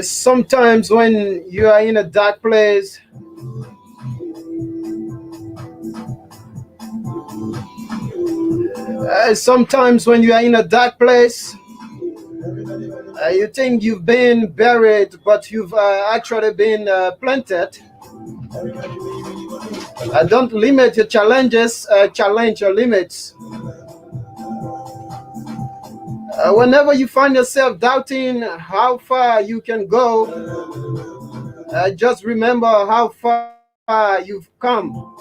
Sometimes when you are in a dark place, sometimes when you are in a dark place, you think you've been buried, but you've actually been planted. Don't limit your challenges, challenge your limits. Whenever you find yourself doubting how far you can go, just remember how far you've come.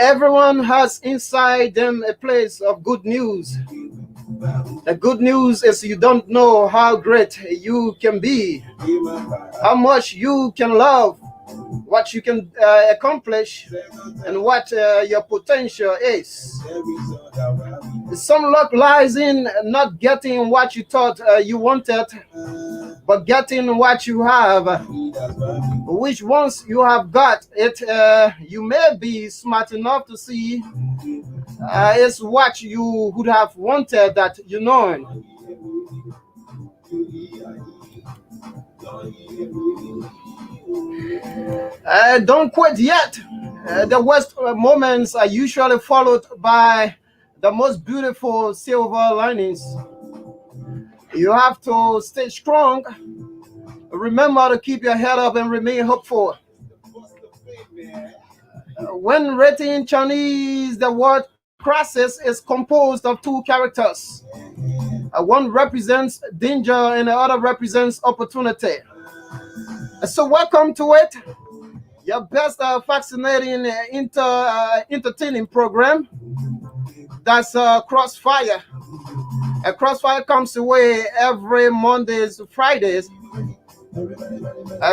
Everyone has inside them a place of good news. The good news is you don't know how great you can be, how much you can love, what you can accomplish, and what your potential is. Some luck lies in not getting what you thought you wanted, but getting what you have, which once you have got it, you may be smart enough to see is what you would have wanted that you know. Don't quit yet. The worst moments are usually followed by the most beautiful silver linings. You have to stay strong. Remember to keep your head up and remain hopeful. When written in Chinese, the word crisis is composed of two characters. One represents danger and the other represents opportunity. So welcome to it, your best fascinating, entertaining program. That's Crossfire. Crossfire comes away every Mondays to Fridays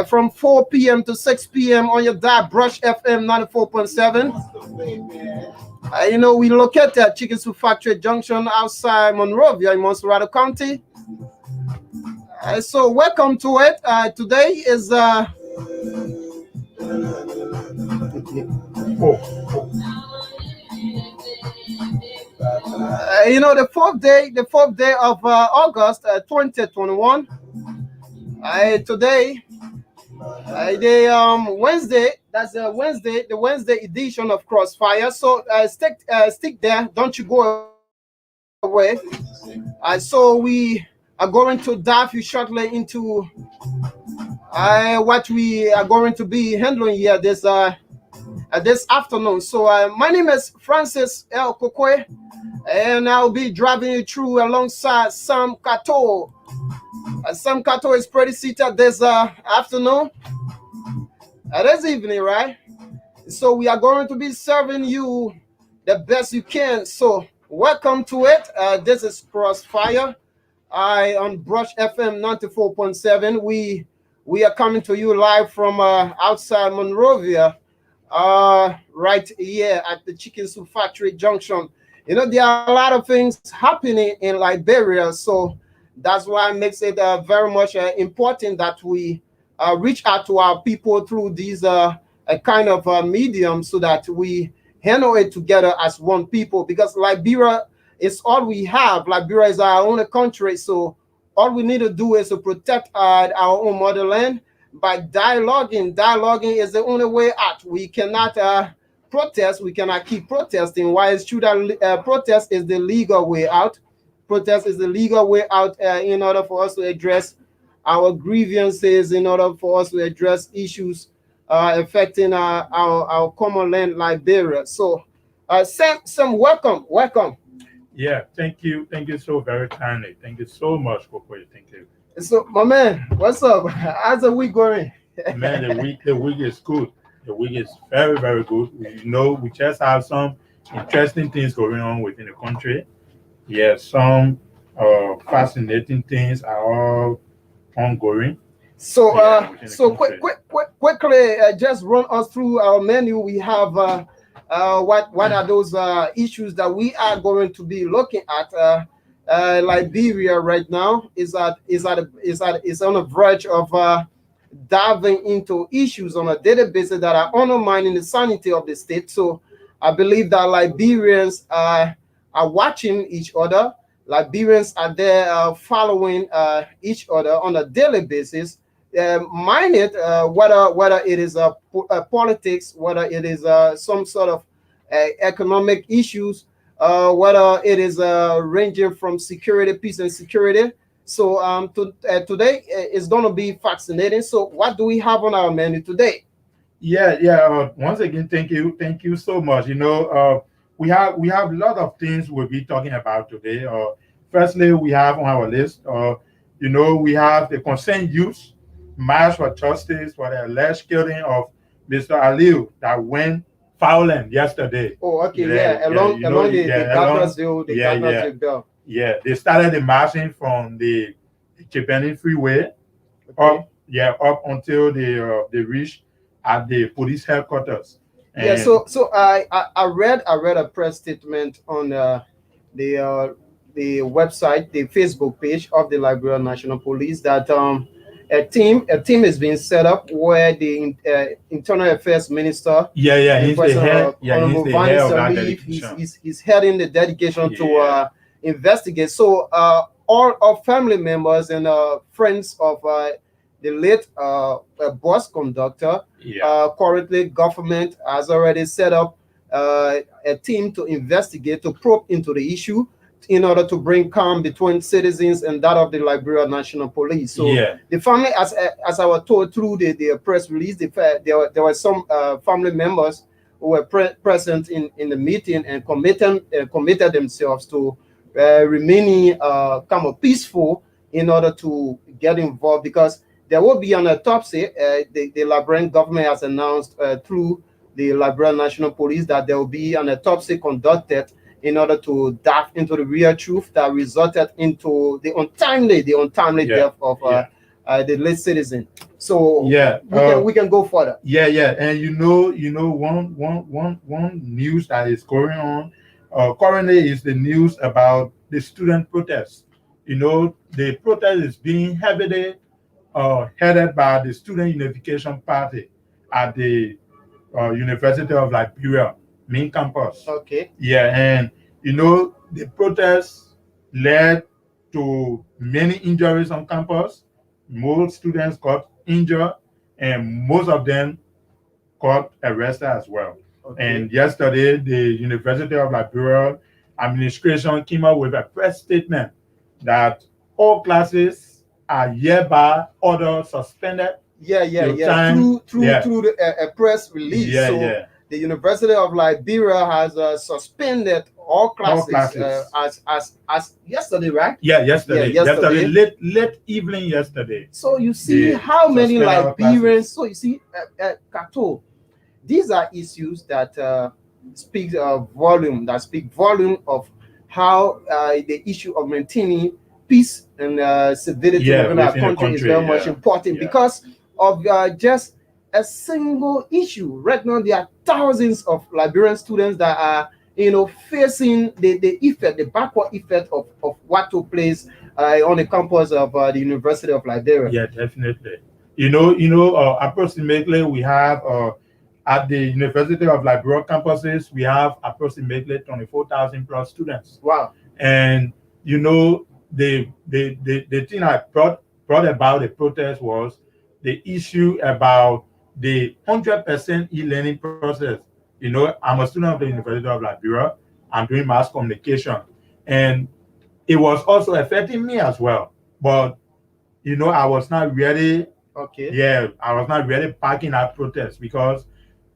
from 4 p.m. to 6 p.m. on your dot Brush FM 94.7. We located at Chicken Soup Factory Junction outside Monrovia in Monserrate County. So welcome to it. Today is the fourth day of August 2021. Today, the Wednesday. That's the Wednesday edition of Crossfire. So stick there. Don't you go away. So we are going to dive you shortly into what we are going to be handling here this afternoon. So my name is Francis L. Kokwe, and I'll be driving you through alongside Sam Kato. Sam Kato is pretty seated this afternoon. This evening, right? So we are going to be serving you the best you can. So welcome to it. This is Crossfire. On Brush FM 94.7. We are coming to you live from outside Monrovia, right here at the Chicken Soup Factory Junction. There are a lot of things happening in Liberia, so that's why it makes it very much important that we reach out to our people through these kind of medium so that we handle it together as one people, because Liberia is all we have. Liberia is our own country, so all we need to do is to protect our own motherland by dialoguing. Dialoguing is the only way out. We cannot protest. We cannot keep protesting. Why it's true that protest is the legal way out. Protest is the legal way out in order for us to address our grievances, in order for us to address issues affecting our common land, Liberia. So, Sam, welcome. Yeah, thank you. Thank you so very kindly. Thank you so much, Kokoye. Thank you. So, my man, what's up? How's the week going? Man, the week is good. The week is very, very good. We just have some interesting things going on within the country. Yeah, some fascinating things are all ongoing. So, Within the quickly, just run us through our menu. We have what are those issues that we are going to be looking at? Liberia right now is on the verge of diving into issues on a daily basis that are undermining the sanity of the state. So I believe that Liberians are watching each other. Liberians are there following each other on a daily basis. Mind it, whether it is politics, whether it is some sort of economic issues, whether it is ranging from security, peace, and security. So today is going to be fascinating. So what do we have on our menu today? Yeah. Once again, thank you so much. We have a lot of things we'll be talking about today. Firstly, we have on our list. We have the concerned youth march for justice for the alleged killing of Mr. Aliu that went violent yesterday. Oh, okay, yeah, along the Gardnersville belt. Yeah, they started the marching from the Chepeni Freeway up until they reached at the police headquarters. And so I read a press statement on the website, the Facebook page of the Liberia National Police that a team is being set up where the Internal Affairs Minister, he's the head of that delegation. He's heading the delegation to investigate. So all of family members and friends of the late bus conductor, currently government has already set up a team to investigate, to probe into the issue in order to bring calm between citizens and that of the Liberia National Police. So the family, as I was told through the press release, there were some family members who were present in the meeting and committed themselves to remaining kind of peaceful in order to get involved, because there will be an autopsy. The Liberian government has announced through the Liberia National Police that there will be an autopsy conducted in order to dive into the real truth that resulted into the untimely death of the late citizen. So we can go further. And one news that is going on currently is the news about the student protests. The protest is being heavily headed by the Student Unification Party at the University of Liberia main campus. Okay. And the protests led to many injuries on campus. Most students got injured, and most of them got arrested as well. Okay. And yesterday, the University of Liberia administration came out with a press statement that all classes are hereby ordered suspended. Through a press release. The University of Liberia has suspended all classes. As yesterday, right? Yesterday. Late evening yesterday. So you see how many Liberians. So you see, Kato, these are issues that speak volume. That speak volume of how the issue of maintaining peace and civility within our country is very much important because of just a single issue. Right now, there are thousands of Liberian students that are, facing the backward effect of what took place on the campus of the University of Liberia. Yeah, definitely. Approximately we have at the University of Liberia campuses, we have approximately 24,000 plus students. Wow. And the thing I brought about the protest was the issue about the 100% e-learning process. I'm a student of the University of Liberia. I'm doing mass communication, and it was also affecting me as well. But I was not ready. Okay. Yeah, I was not ready backing that protest because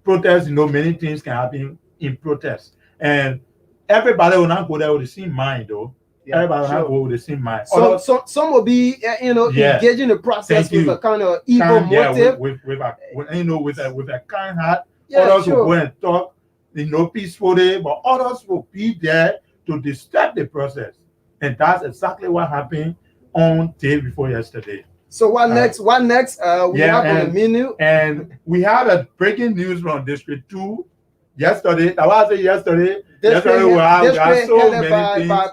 protest, many things can happen in protest, and everybody will not go there with the same mind, though. Everybody will not go with the same mind. So some will be, engaging the process with a kind of evil motive. With a kind heart. Others will go and talk, peacefully, but others will be there to disturb the process. And that's exactly what happened on day before yesterday. So what next? We have on the menu. And we have a breaking news from District 2 yesterday. That was yesterday. Yesterday we have so many things. By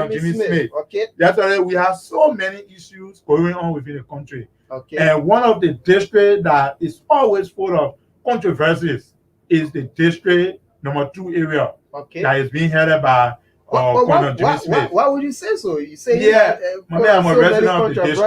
Jimmy Smith. Okay. Yesterday we have so many issues going on within the country. Okay. And one of the districts that is always full of controversies is the district number 2 area Okay. that is being headed by Colonel Jimmy Smith. Why would you say so? You say Yeah, my man, I'm a so many resident of the district.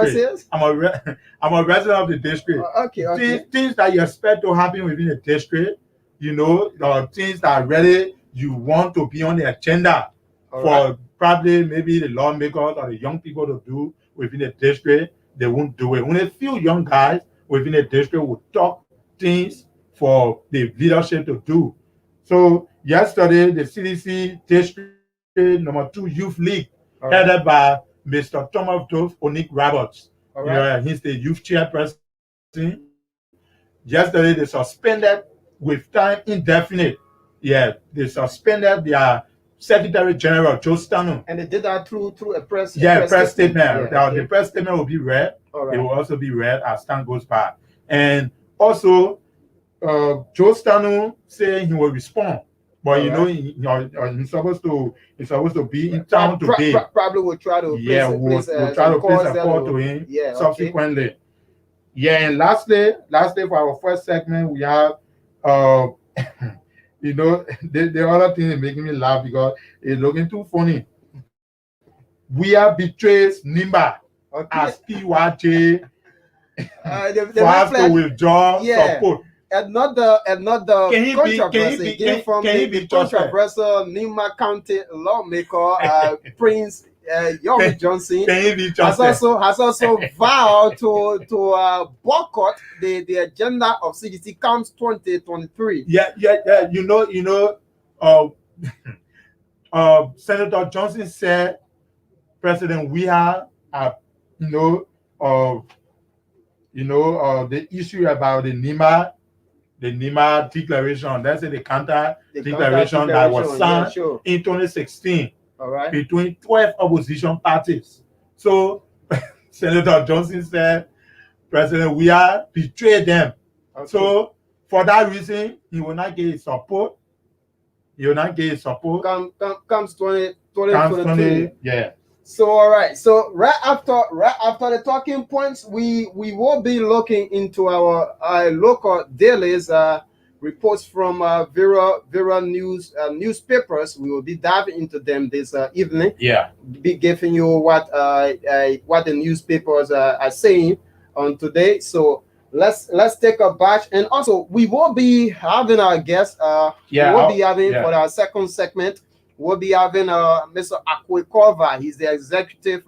controversies? I'm a resident of the district. Okay. Things that you expect to happen within the district, you know, things that really you want to be on the agenda for probably maybe the lawmakers or the young people to do within the district, they won't do it. Only a few young guys within the district will talk things for the leadership to do. So yesterday, the CDC district number 2 youth league, headed by Mr. Thomas Dove Onik Roberts. He's the youth chairperson. Yesterday, they suspended with time indefinite. Yeah, they suspended their Secretary General Joe Stano. And they did that through a press. Press statement. The press statement will be read. It will also be read as time goes by. And also, Joe Stano saying he will respond, but he's supposed to be in town today. Probably will try to we'll try to place a call to him subsequently. Okay. Yeah, and lastly for our first segment, we have you know, the other thing is making me laugh because it's looking too funny. We have betrayed NIMBA as PYJ for us to withdraw support. Another controversy came from the controversial Nima County lawmaker Prince Yomi Johnson has also vowed to boycott the agenda of CDC Camps 2023. Senator Johnson said President Weah the issue about the NIMA declaration, that's the counter declaration that was signed in 2016 between 12 opposition parties. So Senator Johnson said President Weah betrayed them. So for that reason, he will not get his support. Comes 2022. Yeah. So all right. So right after the talking points, we will be looking into our local dailies, reports from various newspapers. We will be diving into them this evening. Yeah. Be giving you what the newspapers are saying on today. So let's take a batch, and also we will be having our guest. For our second segment. We'll be having Mr. Akwekova. He's the executive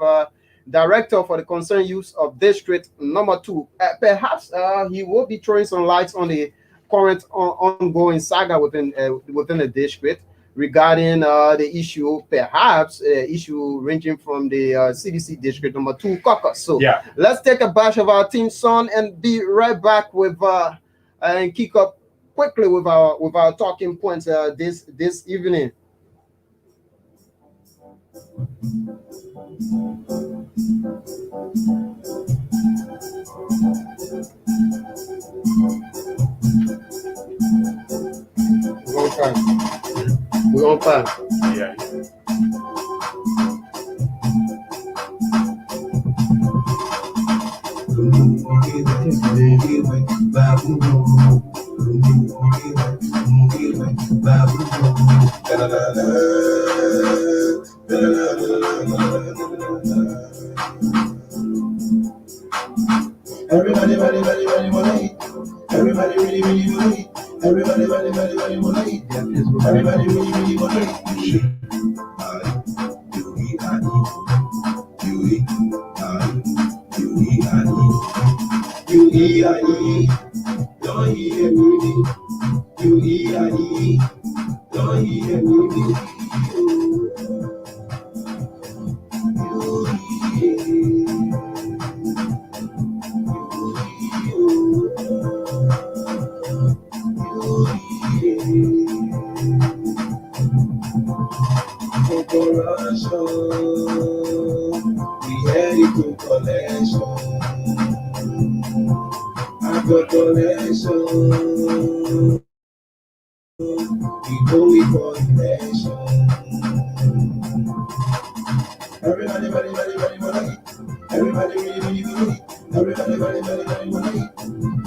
director for the concerned youth of District Number 2. Perhaps he will be throwing some lights on the current ongoing saga within the district regarding the issue, perhaps issue ranging from the CDC District Number 2 caucus. So let's take a batch of our team song and be right back with and kick up quickly with our talking points this evening. We're on time. Yeah. Everybody wanna eat. Everybody really wanna eat. Everybody wanna eat. Everybody really wanna eat. You eat, I eat. You eat, I eat. You eat, I eat. You eat, I eat. Don't eat every day. You eat, I eat. Don't eat every day. We headed to collection. I got collection. We go for election. Everybody wanna eat. Everybody really, really wanna eat. Everybody wanna eat.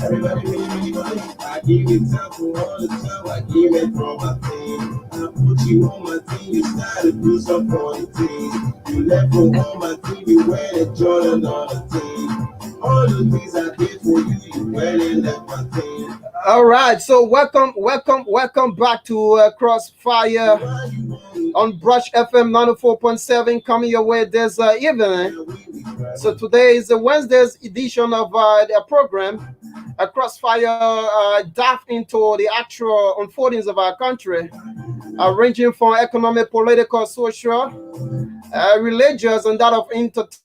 Everybody really, really wanna eat. I give it time for all the time. I give it from my thing. I put you on my team. You started to do some funny things. You left from on my team. You went and joined another team. All the things I did for you, you went and left my team. All right, so welcome back to Crossfire on Brush FM 94.7 coming your way this evening. So today is the Wednesday's edition of the program. Crossfire dive into the actual unfoldings of our country, ranging from economic, political, social, religious, and that of entertaining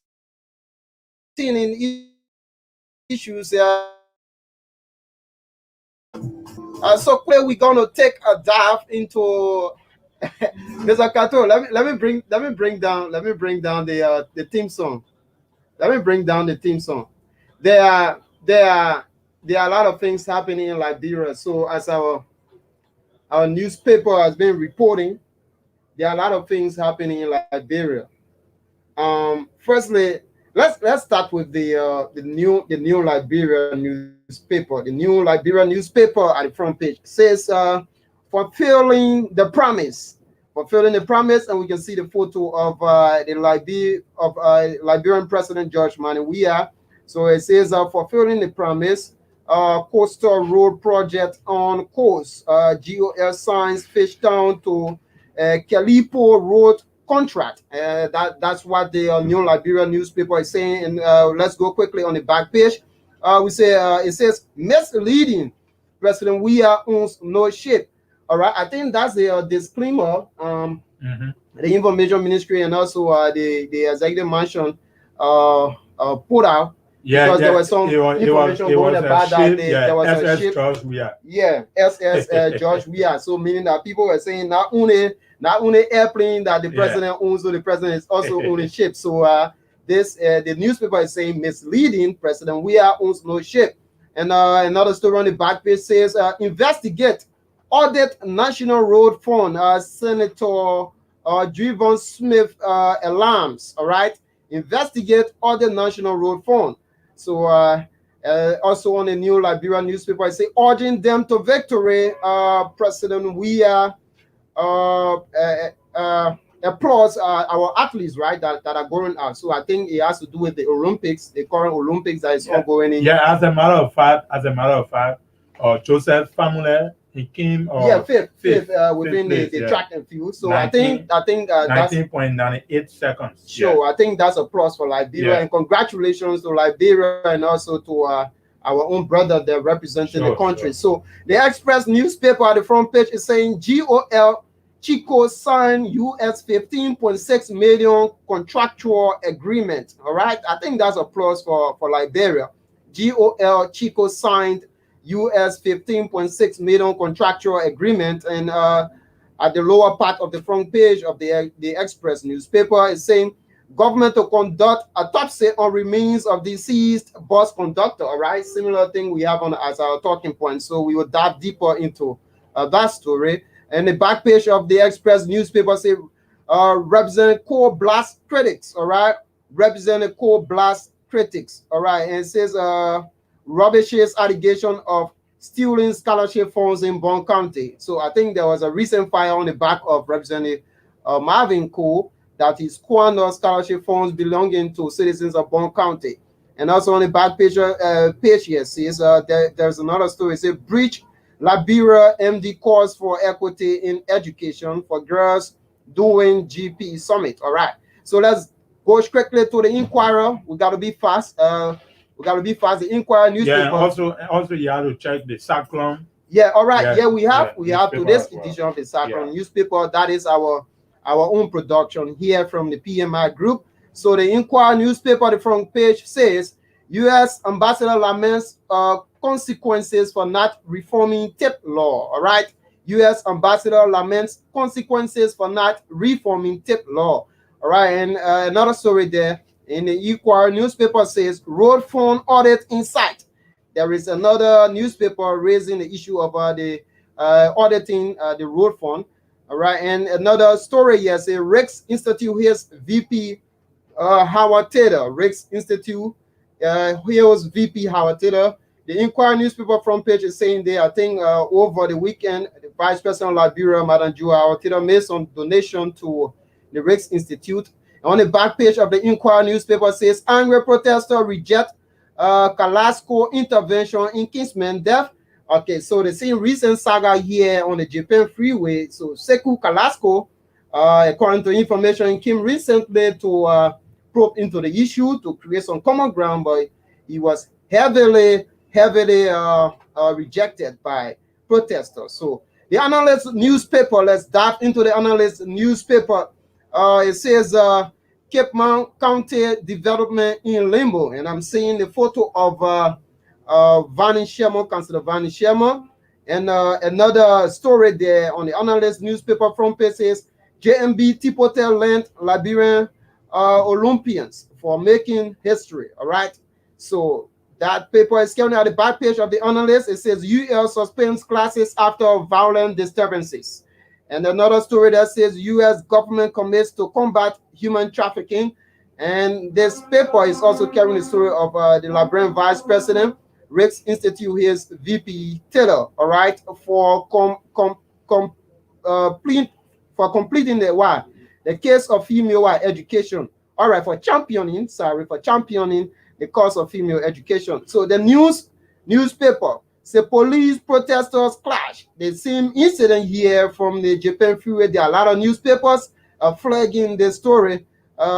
issues. So clear, we're gonna take a dive into Mr. Kato. Let me bring down the theme song. Let me bring down the theme song. There are a lot of things happening in Liberia. So as our newspaper has been reporting, there are a lot of things happening in Liberia. Firstly, let's start with the new Liberia newspaper. The new Liberia newspaper at the front page says fulfilling the promise, and we can see the photo of Liberian President George Mani Weah. So it says fulfilling the promise. Coastal road project on course. GOL signs fish down to Calipo road contract. That's what the new Liberia newspaper is saying. And let's go quickly on the back page. We say it says misleading. President Weah owns no ship. All right, I think that's the disclaimer. The Information Ministry and also the Executive Mansion put out. Because there was some information going about that there was a ship. George Weah. Yeah, SS George Weah. So meaning that people were saying not only airplane that the president owns, so the president is also owning ship. So the newspaper is saying misleading. President Weah owns no ship. And another story on the back page says investigate audit National Road Fund. Senator Drivon Smith alarms. All right, investigate audit National Road Fund. So also on the new Liberia newspaper, I say urging them to victory. President Weah applauds our athletes, right, that are going out. So I think it has to do with the Olympics, the current Olympics that is ongoing. As a matter of fact, Joseph Famule, he came fifth within the track and field. So 19, I think 19.98 seconds. Sure, I think that's a plus for Liberia, and congratulations to Liberia and also to our own brother that representing the country. So the Express newspaper at the front page is saying GOL Chico signed US 15.6 million contractual agreement. All right, I think that's a plus for Liberia. GOL Chico signed US 15.6 million contractual agreement, and at the lower part of the front page of the Express newspaper is saying government to conduct autopsy on remains of deceased bus conductor. All right, similar thing we have on as our talking point. So we will dive deeper into that story. And the back page of the Express newspaper say represent Coal Blast critics. All right, represent Coal Blast critics. All right, and it says rubbishes allegation of stealing scholarship funds in Bond County. So I think there was a recent fire on the back of Representative Marvin Cole that he squandered scholarship funds belonging to citizens of Bond County. And also on the back page here says there's another story. It says breach Liberia MD calls for equity in education for girls doing GP summit. All right, so let's go quickly to the Inquirer. We got to be fast. The Inquirer newspaper. Yeah, also you have to check the Sacrum. Yeah, all right. Yeah, we have today's edition of the Sacrum newspaper. That is our own production here from the PMI group. So the Inquirer newspaper, the front page says U.S. Ambassador laments consequences for not reforming TIP law. All right, U.S. Ambassador laments consequences for not reforming TIP law. All right, and another story there in the Inquirer newspaper says road fund audit in sight. There is another newspaper raising the issue of the auditing the road fund. All right, and another story here says Rex Institute hears VP Howard Taylor, Rick's Institute, Hills VP Howard Taylor. The Inquirer newspaper front page is saying there, I think over the weekend, the Vice President of Liberia, Madam Joe Howard Taylor, made some donation to the Rick's Institute. On the back page of the Inquirer newspaper says, angry protester reject Kalasco intervention in Kingsman death. Okay, so the same recent saga here on the Japan Freeway. So Sekou Kalasco, according to information, he came recently to probe into the issue to create some common ground, but he was heavily rejected by protesters. So the Analyst newspaper, let's dive into the Analyst newspaper. It says Cape Mount County development in limbo, and I'm seeing the photo of Vani Sherman, Councillor Vani Sherman, and another story there on the Analyst newspaper front page says JMB Tipotel lent Liberian Olympians for making history. All right, so that paper is carrying at the back page of the Analyst. It says UL suspends classes after violent disturbances. And another story that says U.S. government commits to combat human trafficking. And this paper is also carrying the story of the Liberian Vice President, Rick's Institute, his VP Taylor, all right, for completing the case of female education. All right, for championing the cause of female education. So the newspaper say police protesters clash. The same incident here from the Japan Freeway. There are a lot of newspapers flagging the story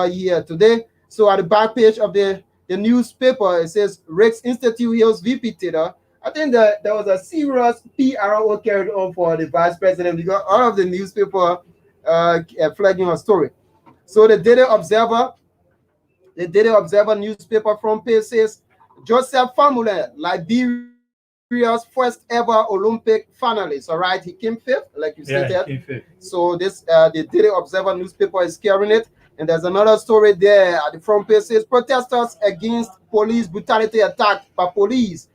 here today. So at the back page of the newspaper, it says Rick's Institute Hills VP Taylor. I think that there was a serious PRO carried on for the vice president because all of the newspaper flagging a story. So the Daily Observer newspaper front page says Joseph Famule, Liberia's first ever Olympic finalist. All right, he came fifth, like you stated. So this the Daily Observer newspaper is carrying it, and there's another story there at the front page says protesters against police brutality attack by police.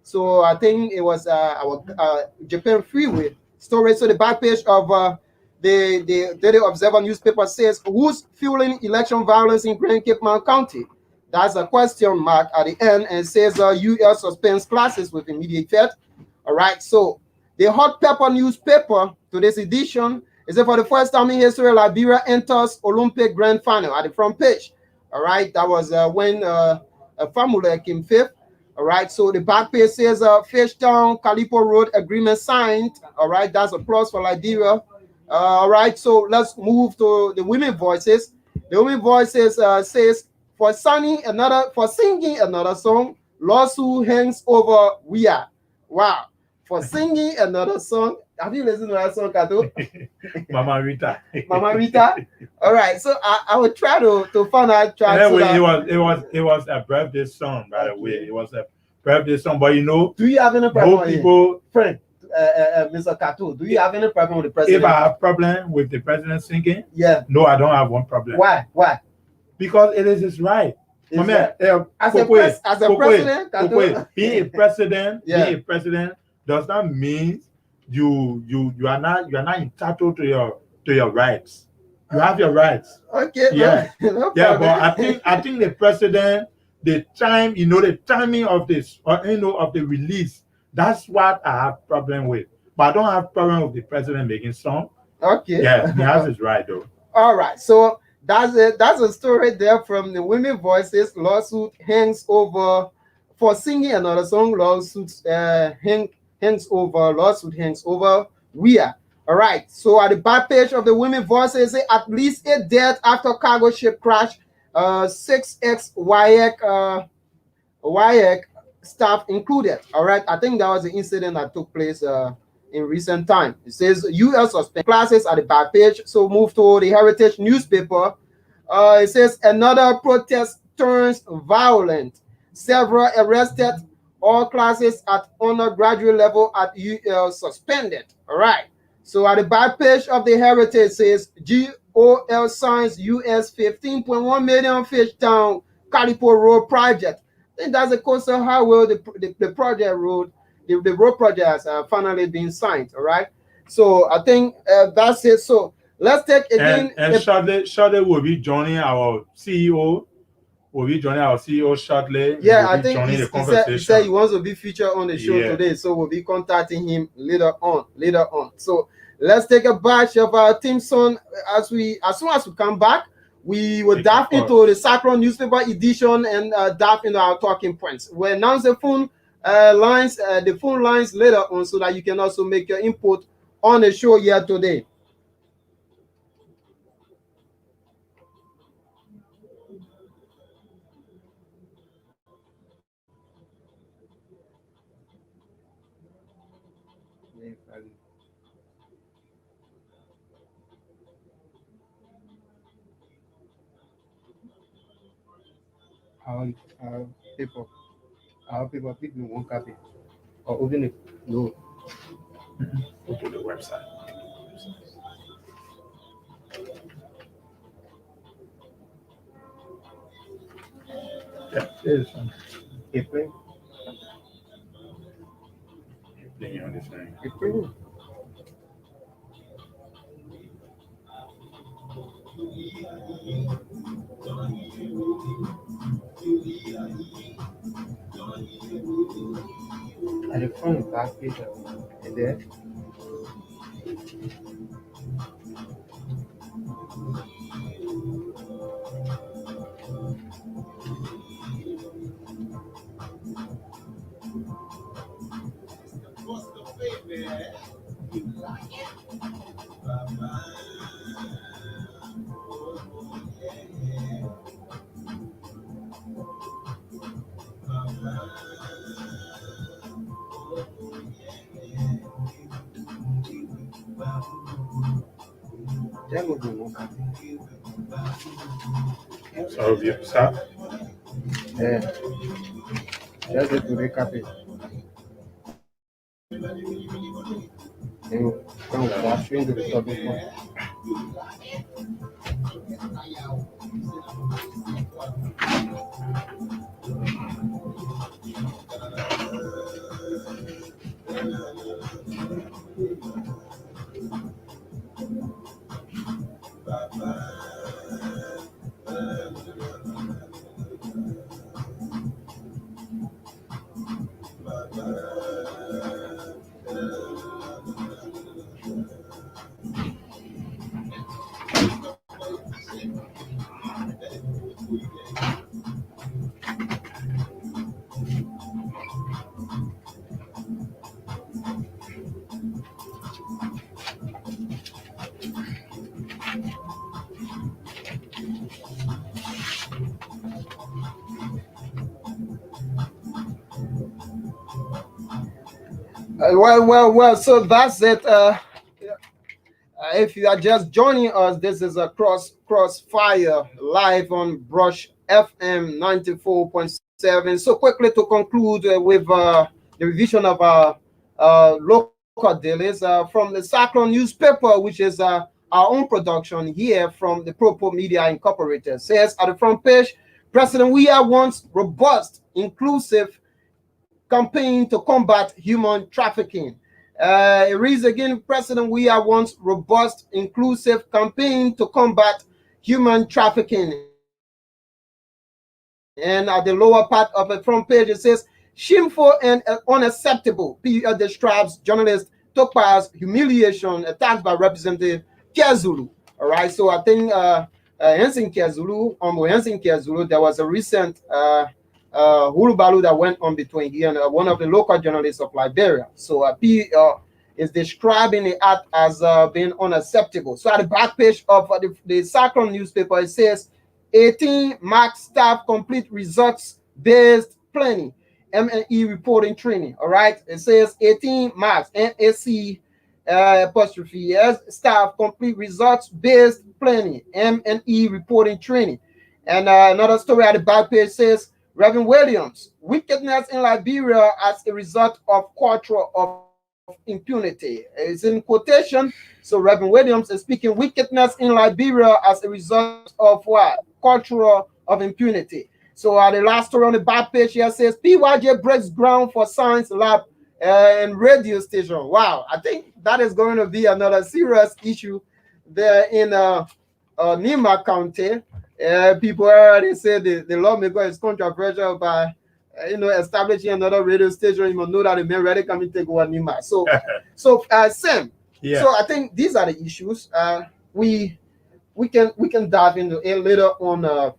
So I think it was our Japan Freeway story. So the back page of the Daily Observer newspaper says, who's fueling election violence in Grand Cape Mount County? That's a question mark at the end, and it says UL suspends classes with immediate effect. All right, so the Hot Pepper newspaper, today's edition, is that for the first time in history, Liberia enters Olympic Grand Final at the front page. All right, that was when Famule came fifth. All right, so the back page says Fishtown Calipo Road agreement signed. All right, that's a plus for Liberia. All right, so let's move to the women voices. The women voices says for singing another song, lawsuit hangs over we are. Wow, for singing another song. Have you listened to that song, Kato? Mama Rita. Mama Rita. All right, so I will try to find out. It was a birthday song, by the way. It was a birthday song, but you know, do you have any problem? Most people, friend, Mr. Kato, do you have any problem with the president? If I have problem with the president singing, yeah, no, I don't have one problem. Why? Because it is his right. As a president, being a president, yeah. Being a president does not mean you are not entitled to your rights. You have your rights. Okay. Yeah. No yeah, but I think the president, the timing of this, or of the release, that's what I have problem with. But I don't have problem with the president making song. Okay. Yeah, he has his right though. All right. So that's a story there from the Women Voices. Lawsuit hangs over for singing another song. Lawsuit hangs over we are. All right, so at the back page of the Women Voices, at least 8 deaths after cargo ship crash. 6 ex-WIAC staff included. All right, I think that was the incident that took place in recent time. It says U.S. suspend classes at the back page. So move to the Heritage newspaper. It says another protest turns violent. Several arrested. All classes at undergraduate level at UL suspended. All right. So at the back page of the Heritage says GOL signs US $15.1 million Fishtown Calipo Road project. I think that's a coastal highway. The project road, the road project has finally been signed. All right. So I think that's it. So Let's take again. And shortly will be joining our CEO. Will be joining our CEO shortly. Yeah, I think he said he wants to be featured on the show today, so we'll be contacting him later on. So let's take a batch of our theme song as soon as we come back. We will dive into the Cyclone newspaper edition and dive into our talking points. We'll announce the phone lines later on so that you can also make your input on the show here today. Our people won't copy or open it. No. Go to the website. Yeah, there's some. April. Playing on this thing. April. At the front back page and there. So you start? Yeah. Just to recap it. And come wash into the topic one. Well. So that's it. If you are just joining us, this is a Crossfire live on Brush FM 94.7. So quickly to conclude with the revision of our local dailies from the Cyclone newspaper, which is our own production here from the Propo Media Incorporated. Says at the front page, President Weah wants robust, inclusive campaign to combat human trafficking. It reads again, President Weah wants robust, inclusive campaign to combat human trafficking. And at the lower part of the front page, it says, shameful and unacceptable. PUL describes journalist Tokpa's humiliation attacked by Representative Kiazulu. All right, so I think Hensin Kiazulu, there was a recent Hulubalu that went on between here and one of the local journalists of Liberia. So PUL is describing the act as being unacceptable. So at the back page of the Cyclone newspaper, it says 18 MAC staff complete results-based planning, M&E reporting training. All right, it says 18 MAC NAC apostrophe S staff complete results-based planning, M&E reporting training. And another story at the back page says Reverend Williams, wickedness in Liberia as a result of culture of impunity. It's in quotation. So Reverend Williams is speaking wickedness in Liberia as a result of what? Culture of impunity. So the last story on the back page here says PYJ breaks ground for science lab and radio station. Wow, I think that is going to be another serious issue there in Nima County. People already say the lawmaker is controversial by establishing another radio station. You must know that the men ready come and take over Nima. So Sam. Yeah. So I think these are the issues. We can dive into it later on.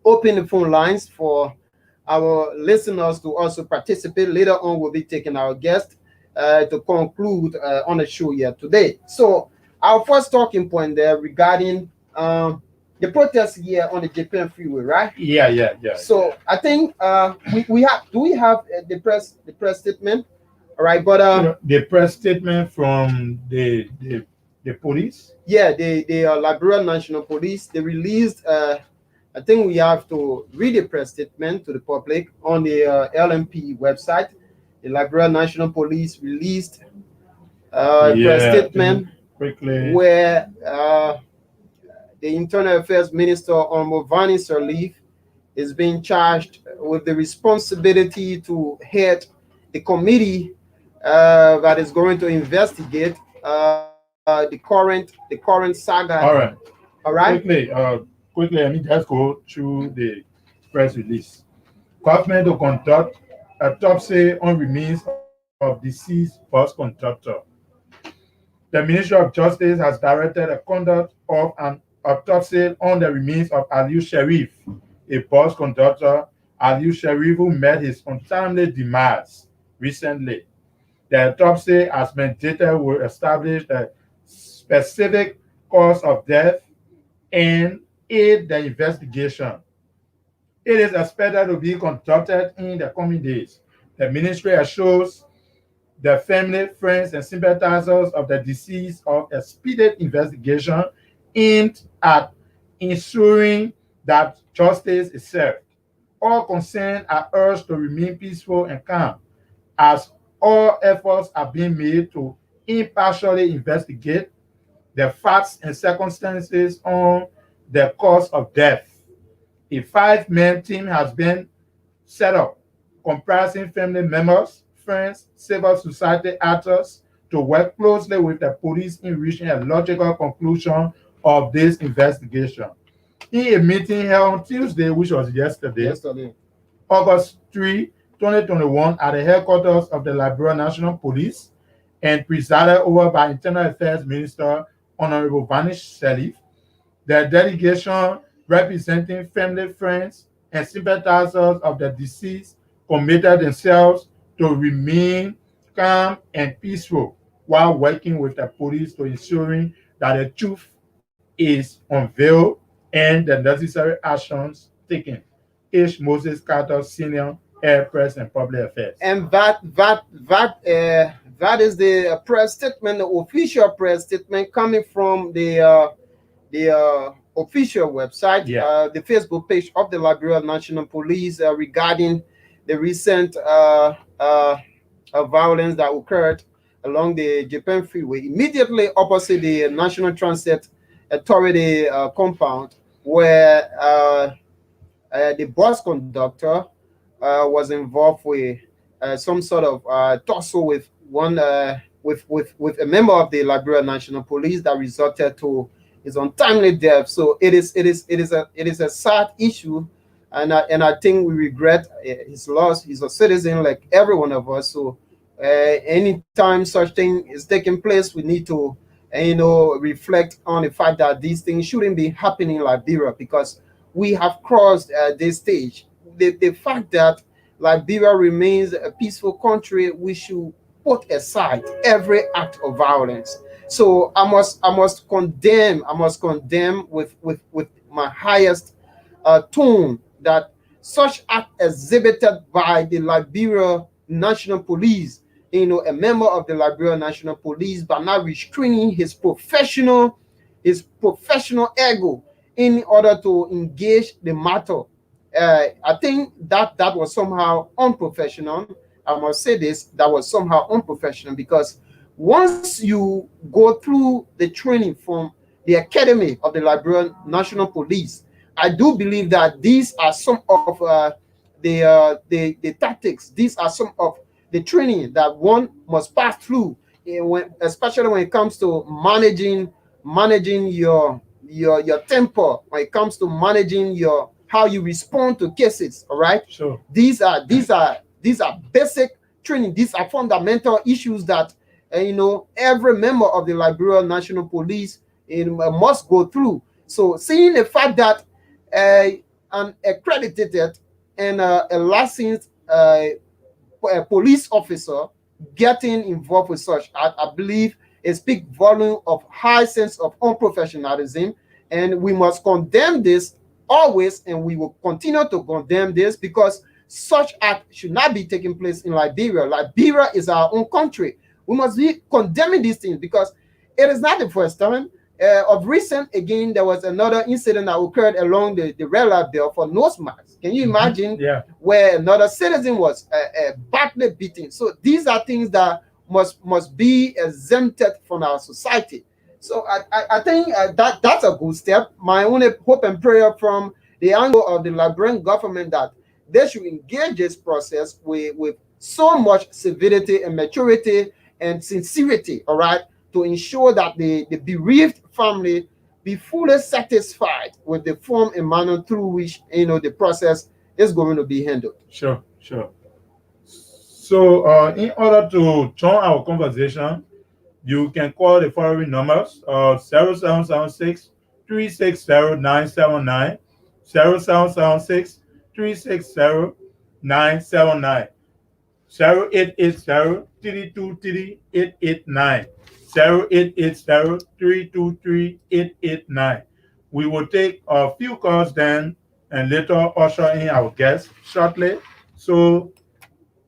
Open the phone lines for our listeners to also participate. Later on, we'll be taking our guest to conclude on the show here today. So our first talking point there regarding the protest here on the Japan Freeway, right? Yeah. So I think we have. Do we have the press statement? All right, but the press statement from the police. Yeah, the Liberia National Police, they released. I think we have to read a press statement to the public on the LMP website. The Liberia National Police released a press statement quickly where the Internal Affairs Minister Movani Sirleaf is being charged with the responsibility to head the committee that is going to investigate the current saga. All right. Quickly, let me just go through the press release. Government to conduct autopsy on remains of deceased bus conductor. The Ministry of Justice has directed the conduct of an autopsy on the remains of Aliu Sharif, a bus conductor. Aliu Sharif, who met his untimely demise recently. The autopsy, as mandated, will establish the specific cause of death and aid the investigation. It is expected to be conducted in the coming days. The ministry assures the family, friends, and sympathizers of the deceased of a speedy investigation aimed at ensuring that justice is served. All concerned are urged to remain peaceful and calm, as all efforts are being made to impartially investigate the facts and circumstances on the cause of death. A 5-man team has been set up, comprising family members, friends, civil society actors, to work closely with the police in reaching a logical conclusion of this investigation. In a meeting held on Tuesday, which was yesterday, August 3, 2021, at the headquarters of the Liberia National Police, and presided over by Internal Affairs Minister Honorable Vanish Sirleaf, the delegation representing family, friends, and sympathizers of the deceased committed themselves to remain calm and peaceful while working with the police to ensuring that the truth is unveiled and the necessary actions taken. H. Moses Carter, Senior, Air Press and Public Affairs. And that is the press statement, the official press statement coming from the official website, the Facebook page of the Liberia National Police regarding the recent violence that occurred along the Japan Freeway, immediately opposite the National Transit Authority compound, where the bus conductor was involved with some sort of tussle with one with a member of the Liberia National Police that resulted to his untimely death. So it is a sad issue, and I think we regret his loss. He's a citizen like every one of us. So anytime such thing is taking place, we need to reflect on the fact that these things shouldn't be happening in Liberia, because we have crossed this stage. The fact that Liberia remains a peaceful country, we should put aside every act of violence. So I must condemn with my highest tone that such act exhibited by the Liberia National Police, a member of the Liberia National Police, by not restraining his professional ego in order to engage the matter. I think that was somehow unprofessional. I must say this, that was somehow unprofessional, because once you go through the training from the Academy of the Liberian National Police, I do believe that these are some of the tactics. These are some of the training that one must pass through, especially when it comes to managing managing your temper, when it comes to managing your how you respond to cases. All right. Sure. These are basic training. These are fundamental issues that every member of the Liberia National Police must go through. So seeing the fact that an accredited and a licensed police officer getting involved with such, I believe it speaks volume of high sense of unprofessionalism, and we must condemn this always, and we will continue to condemn this because such act should not be taking place in Liberia. Liberia is our own country. We must be condemning these things because it is not the first time. Of recent, again, there was another incident that occurred along the red light belt for nose masks. Can you imagine? Yeah. Where another citizen was badly beaten? So these are things that must be exempted from our society. So I think that's a good step. My only hope and prayer from the angle of the Liberian government that they should engage this process with so much civility and maturity and sincerity, all right, to ensure that the bereaved family be fully satisfied with the form and manner through which the process is going to be handled. Sure. So in order to join our conversation, you can call the following numbers: 0776 360 979, 0776 360 979, 0880 323 889, 0880 323 889. We will take a few calls then and later usher in our guests shortly. So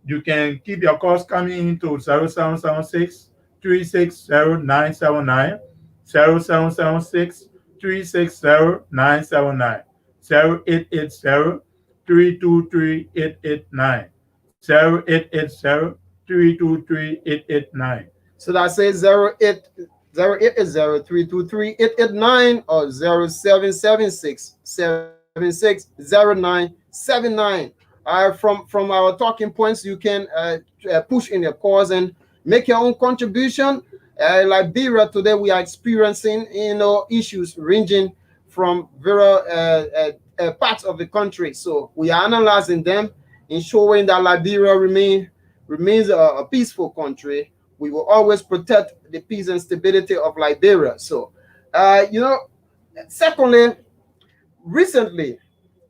you can keep your calls coming into 0776 360 979, 0776 360 979, 0880 323 889, 0880 323 889. So that says 0880-323-889 or 0776-760979. From our talking points, you can push in your cause and make your own contribution. Liberia today, we are experiencing issues ranging from various parts of the country. So we are analyzing them, ensuring that Liberia remains a peaceful country. We will always protect the peace and stability of Liberia. So, secondly, recently,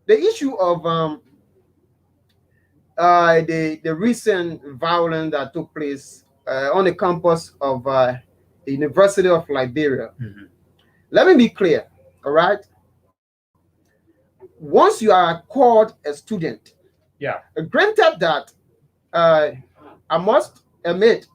the issue of the recent violence that took place on the campus of the University of Liberia. Mm-hmm. Let me be clear, all right? Once you are called a student, Yeah. Granted that I must admit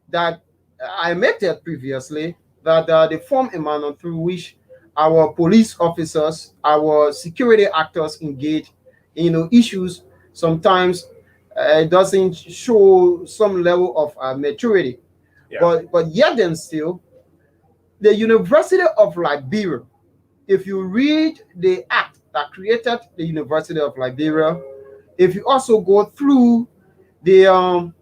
that I admitted previously that the form and manner through which our police officers, our security actors engage in issues sometimes doesn't show some level of maturity. Yeah. But yet then still, the University of Liberia, if you read the act that created the University of Liberia, if you also go through the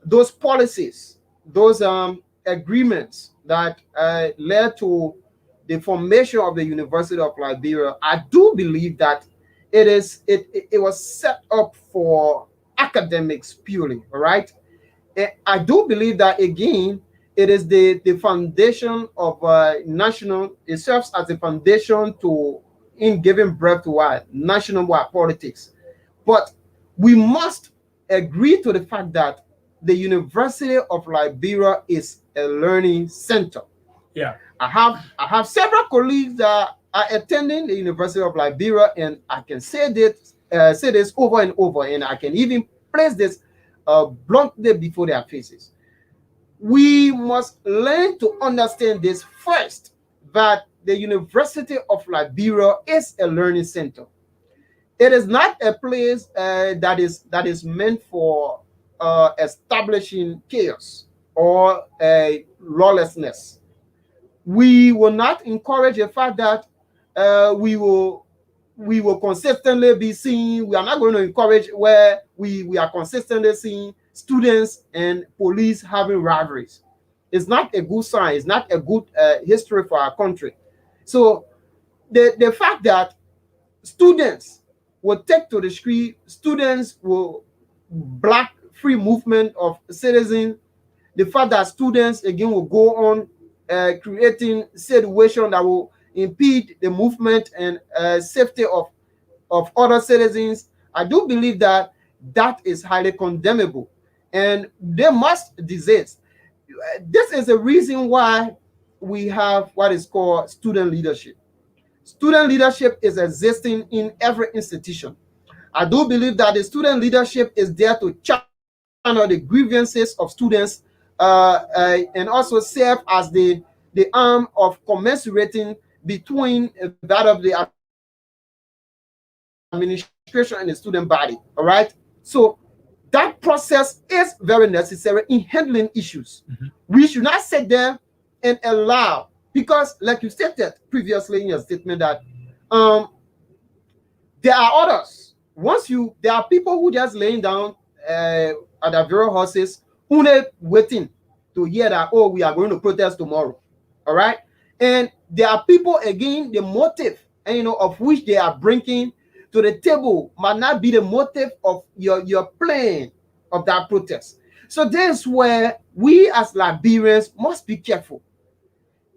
those policies, those agreements that led to the formation of the University of Liberia, I do believe that it was set up for academics purely, all right? I do believe that again, it is the foundation of national. It serves as a foundation in giving birth to our national-wide politics. But we must agree to the fact that the University of Liberia is a learning center. Yeah. I have several colleagues that are attending the University of Liberia, and I can say this over and over, and I can even place this bluntly before their faces. We must learn to understand this first, that the University of Liberia is a learning center. It is not a place that is meant for establishing chaos or lawlessness. We will not encourage the fact that we will consistently be seeing. We are not going to encourage where we are consistently seeing students and police having rivalries. It's not a good sign. It's not a good history for our country. So the fact that students will take to the street, students will block free movement of citizens, the fact that students again will go on creating situation that will impede the movement and safety of other citizens, I do believe that that is highly condemnable and they must desist. This is the reason why we have what is called student leadership. Student leadership is existing in every institution. I do believe that the student leadership is there to channel the grievances of students and also serve as the arm of commensurating between that of the administration and the student body. All right. So that process is very necessary in handling issues. We should not sit there and allow, because like you stated previously in your statement that there are others. There are people who just laying down at their very horses, who they waiting to hear that, oh, we are going to protest tomorrow. All right. And there are people, again, the motive, of which they are bringing to the table might not be the motive of your plan of that protest. So this is where we as Liberians must be careful.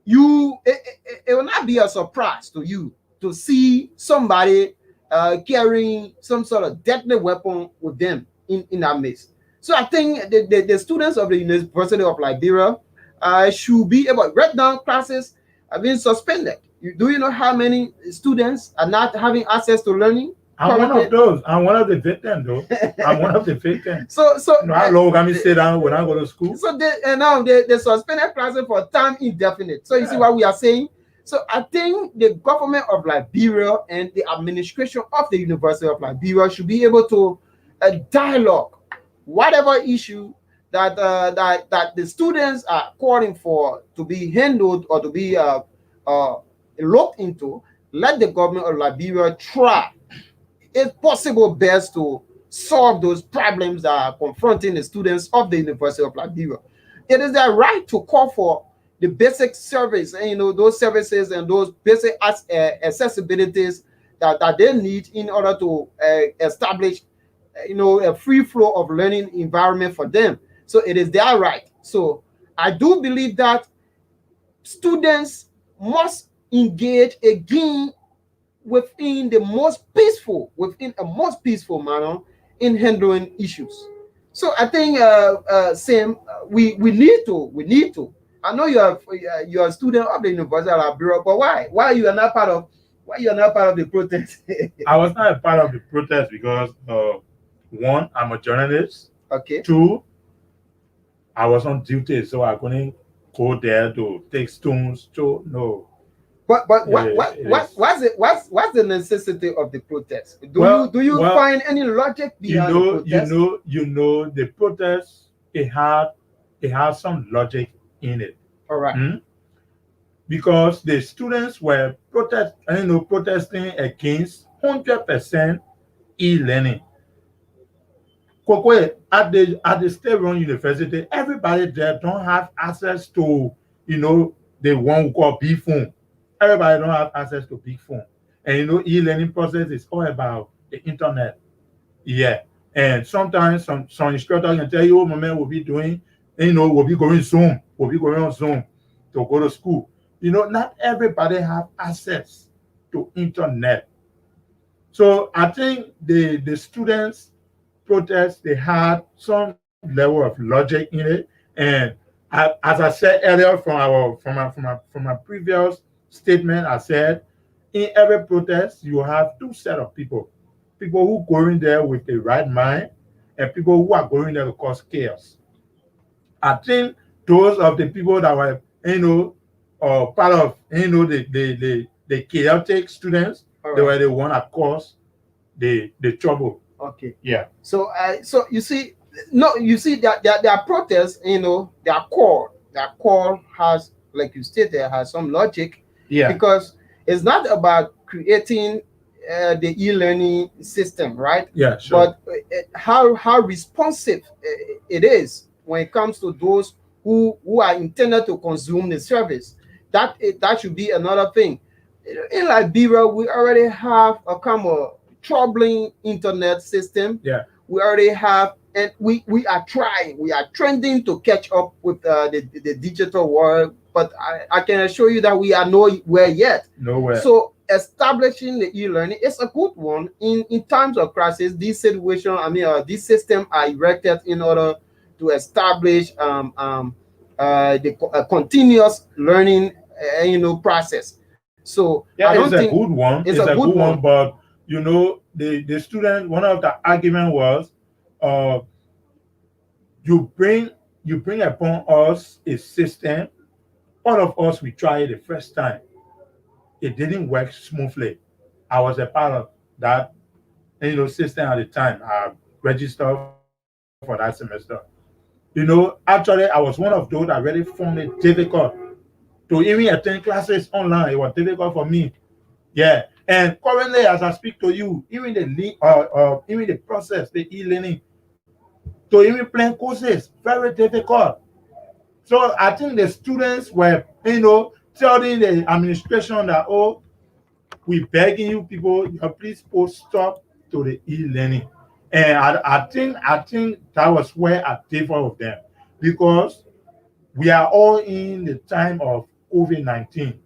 It will not be a surprise to you to see somebody carrying some sort of deadly weapon with them in our midst. So I think the students of the University of Liberia should be able. Right now, classes have been suspended. Do you know how many students are not having access to learning? I'm one of those. I'm one of the victims, though. I'm one of the victims. So how long can we sit down when I go to school? So now they suspended classes for time indefinite. So you see what we are saying. So I think the government of Liberia and the administration of the University of Liberia should be able to dialogue whatever issue that the students are calling for to be handled or to be looked into. Let the government of Liberia try, if possible, best to solve those problems that are confronting the students of the University of Liberia. It is their right to call for the basic service, and those services and those basic accessibilities that they need in order to establish a free flow of learning environment for them. So it is their right. So I do believe that students must engage again within a most peaceful manner in handling issues. So I think Sam, we need to. I know you're a student of the University of Liberia, but why you are not part of the protest? I was not a part of the protest because one, I'm a journalist. Okay. Two, I was on duty, so I couldn't go there to take stones. So no. But what's the necessity of the protest? Do you find any logic behind the protest? The protest, it has some logic in it. All right. Because the students were protesting against 100% e-learning. At the state-run university, everybody there don't have access to the one we call big phone. Everybody don't have access to big phone. And e-learning process is all about the internet. Yeah. And sometimes some instructor can tell you, oh, my man will be doing, we'll be going Zoom. We'll be going on Zoom to go to school. Not everybody have access to internet. So I think the students protest, they had some level of logic in it. And as I said earlier from my previous statement, I said in every protest you have two set of people who go in there with the right mind and people who are going there to cause chaos. I think those of the people that were part of the chaotic students, right, they were the one that caused the trouble. Okay. Yeah. So you see that their protest, their core has, like you stated, has some logic. Yeah. Because it's not about creating the e-learning system, right? Yeah, sure. But how responsive it is when it comes to those who are intended to consume the service. That should be another thing. In Liberia, we already have a kind of troubling internet system. Yeah. We already have, and we are trying, we are trending to catch up with the digital world. But I can assure you that we are nowhere yet. Nowhere. So establishing the e-learning is a good one in times of crisis. These situations, these systems are erected in order to establish the continuous learning, process. So Yeah, I don't it's a think good one. it's It's a a good good one. one, but the student, one of the argument was, uh, you bring upon us a system. All of us we try it the first time. It didn't work smoothly. I was a part of that system at the time. I registered for that semester. Actually, I was one of those that really found it difficult to even attend classes online. It was difficult for me. Yeah. And currently, as I speak to you, even the process, the e-learning, to even plan courses, very difficult. So I think the students were, telling the administration that, oh, we begging you people, please put stop to the e-learning. And I think that was where I differ with them, because we are all in the time of COVID-19.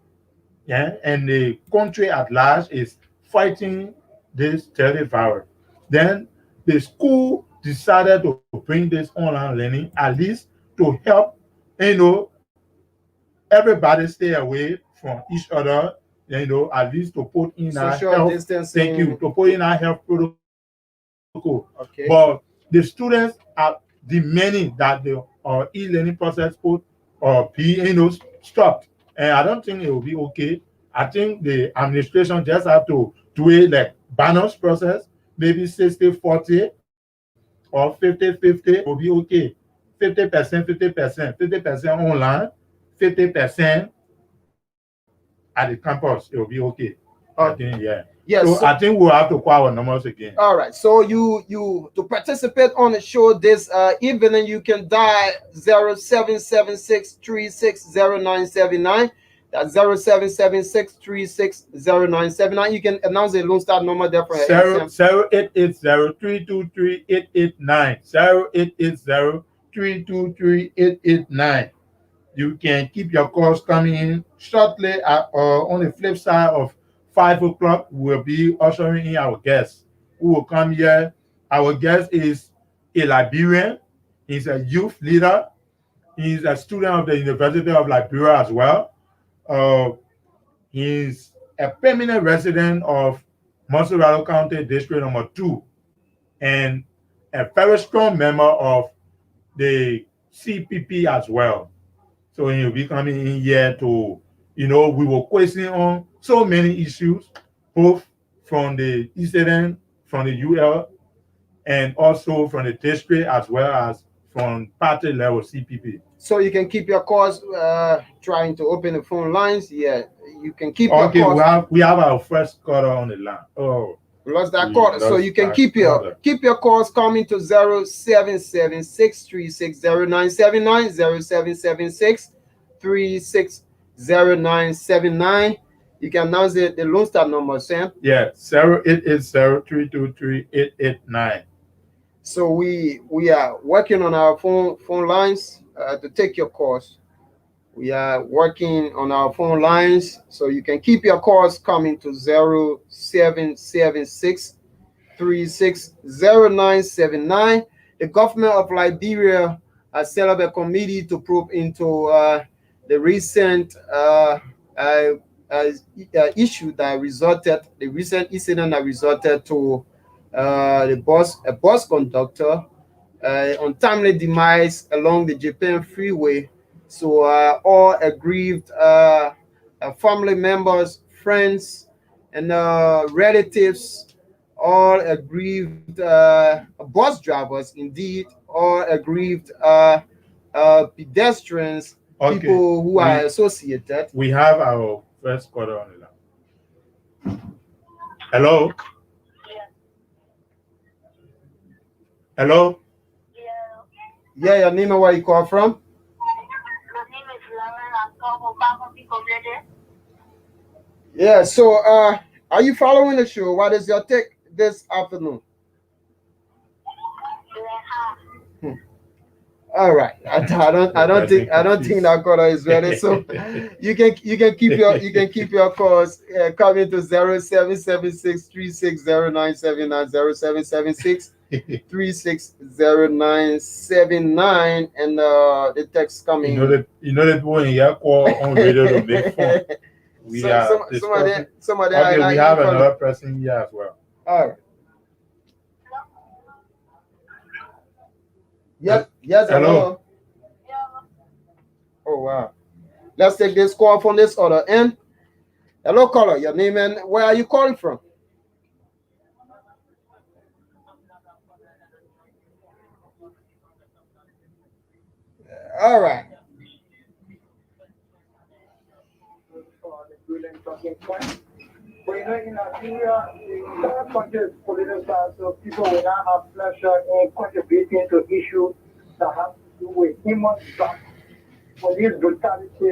Yeah, and the country at large is fighting this deadly virus. Then the school decided to bring this online learning, at least to help, you know, everybody stay away from each other, at least to put in our Social health. Thank you. distancing. To put in our health protocol. But Okay. the students are demanding that the e-learning process put be stopped. And I don't think it will be okay. I think the administration just have to do it like balance process, maybe 60-40 or 50-50 will be okay. 50%, 50%, 50% online, 50% at the campus, it will be okay. I think, yeah. Yes. So I think we'll have to call our numbers again. All right. So you to participate on the show this evening, you can dial 0776360979. That's 0776360979. You can announce the Lone Star number there for Zero 0880-323-889. 0880-323-889. You can keep your calls coming in shortly. On the flip side of 5 o'clock, we'll be ushering in our guest who will come here. Our guest is a Liberian. He's a youth leader. He's a student of the University of Liberia as well. Uh, he's a permanent resident of Montserrat County District Number 2, and a very strong member of the CPP as well. So he'll be coming in here to, we will question on so many issues, both from the Eastern, from the UL, and also from the district, as well as from party level CPP. So you can keep your calls. Trying to open the phone lines. Yeah, you can keep Okay, your calls. we have our first caller on the line. Oh, We lost that we caller. So lost you can that keep caller. your calls coming to 0776360979, 0776360979. You can announce the Lone Star number, Sam. Yeah, 0880-323-889. So we are working on our phone lines to take your calls. We are working on our phone lines, so you can keep your calls coming to 0776360979. The government of Liberia has set up a committee to probe into the recent issue that resulted, the recent incident that resulted to a bus conductor untimely demise along the Japan Freeway. So all aggrieved family members, friends, and relatives, all aggrieved bus drivers, indeed, all aggrieved pedestrians, Okay. people who are associated. We have our first caller on the line. Hello? Hello? Yeah, your name and where you call from? Yeah, so are you following the show? What is your take this afternoon? Hmm. All right. I don't think that caller is ready. So you can keep your calls coming to 0776 360979 0776 360979 and the text coming. You know that when you call on radio to make fun. We So are discussing. some of them Okay, are we have another person here as well. All right. Yes, Hello. Oh wow. Let's take this call from this other end. Hello, caller. Your name and where are you calling from? All right. But in Nigeria, the entire country is politicized, so people will not have pleasure in contributing to issues that have to do with human rights, police brutality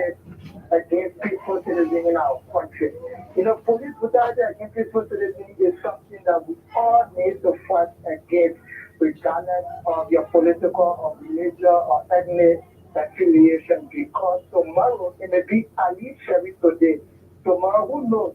against peaceful citizens in our country. Police brutality against peaceful citizens is something that we all need to fight against, regardless of your political or religious or ethnic affiliation, because tomorrow it may be Ali Sharif today. Tomorrow, who knows?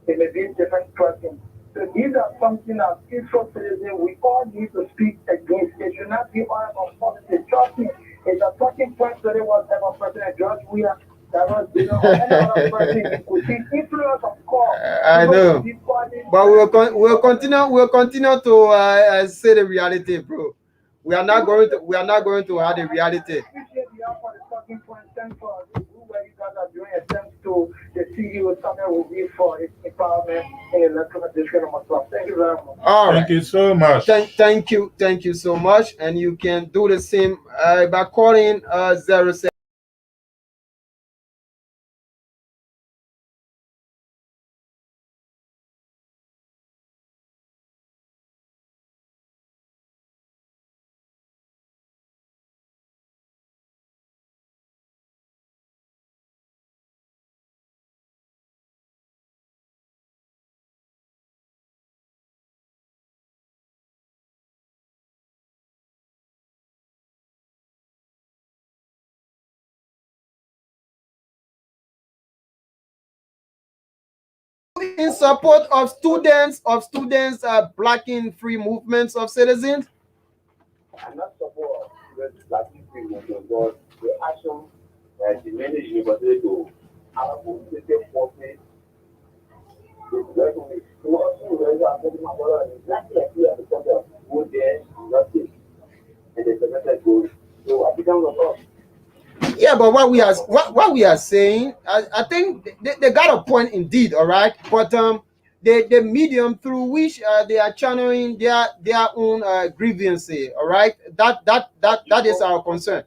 It may be a different person. So these are something as peaceful citizens we all need to speak against. It should not be all about politics. Trust me, it's a talking point today was ever President George Weah, that was, or any other person you could see influence of course. I know. But we'll continue to say the reality, bro. We are not going to have the reality. Appreciate the help for the talking point. Thanks for the group where you guys are doing attempts to the CEO somewhere with you for its empowerment in electoral district number 12. Thank you very much. All right. Thank you so much. Thank you so much, and you can do the same by calling 07. In support of students blocking free movements of citizens. I'm not support students like people, but the action the many university to our political forces is regularly also very affecting my brother and exactly like you at the point of go there, nothing, and the semester goes. So I become a boss. Yeah, but what we are saying, I think they got a point indeed. All right, but the medium through which they are channeling their own grievances. All right, that is our concern.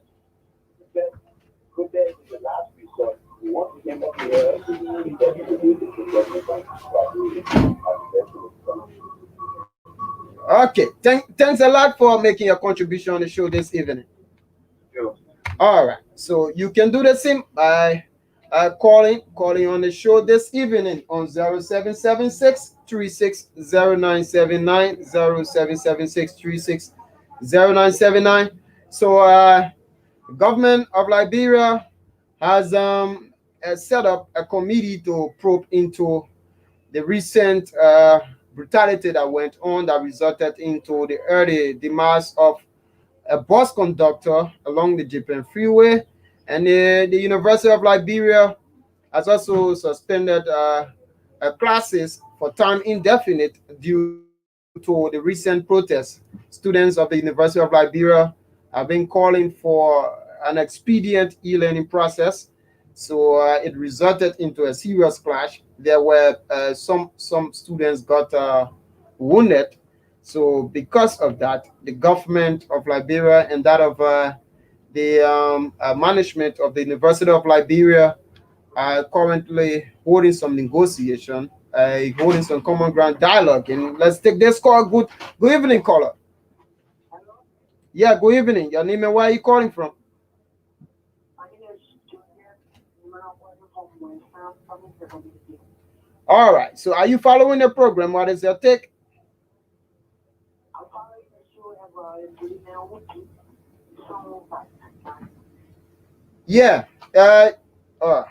Good day is the last resort. We want to get back here. We get to do Okay, thanks a lot for making your contribution on the show this evening. Sure. All right, so you can do the same by calling on the show this evening on 0776 360979 0776 360979. So government of Liberia has set up a committee to probe into the recent brutality that went on that resulted into the early demise of a bus conductor along the Japan Freeway, and the University of Liberia has also suspended classes for time indefinite due to the recent protests. Students of the University of Liberia have been calling for an expedient e-learning process. So it resulted into a serious clash. There were some students got wounded. So because of that, the government of Liberia and that of the management of the University of Liberia are currently holding some negotiation, holding some common ground dialogue. And let's take this call. Good evening, caller. Yeah, good evening. Your name and where are you calling from? All right. So are you following the program? What is your take? Yeah. Uh,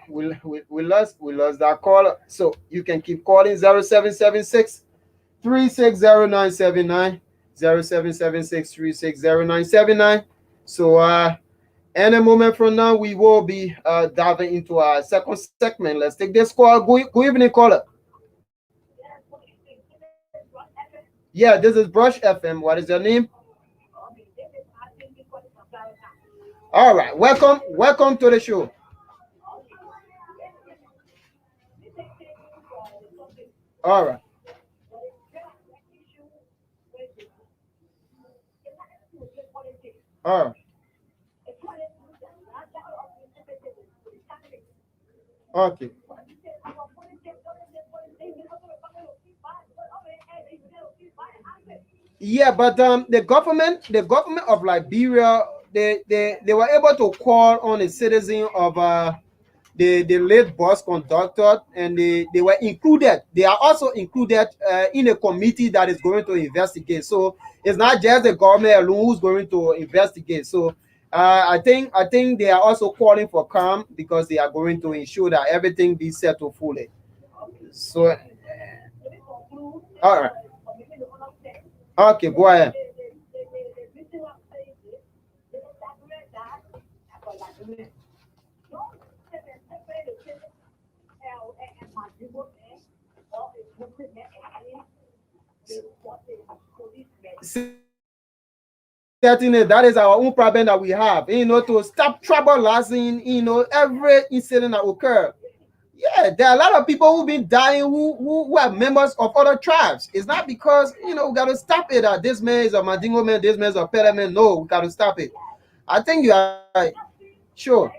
we lost that call. So you can keep calling 0776 360979 0776 360979. So any moment from now we will be diving into our second segment. Let's take this call. Good evening, caller. Yeah, this is Brush FM. What is your name? All right. Welcome to the show. All right. All right. Okay. Yeah, but the government of Liberia, they were able to call on a citizen of the late bus conductor, and they were included. They are also included in a committee that is going to investigate. So it's not just the government alone who's going to investigate. So I think they are also calling for calm because they are going to ensure that everything be settled fully. So all right, okay, go ahead. Certainly, that is our own problem that we have. To stop trouble lasting. Every incident that occur. Yeah, there are a lot of people who've been dying who are members of other tribes. It's not because we got to stop it. This man is a Mandingo man, this man is a Pele man. No, we got to stop it. I think you are right. Sure.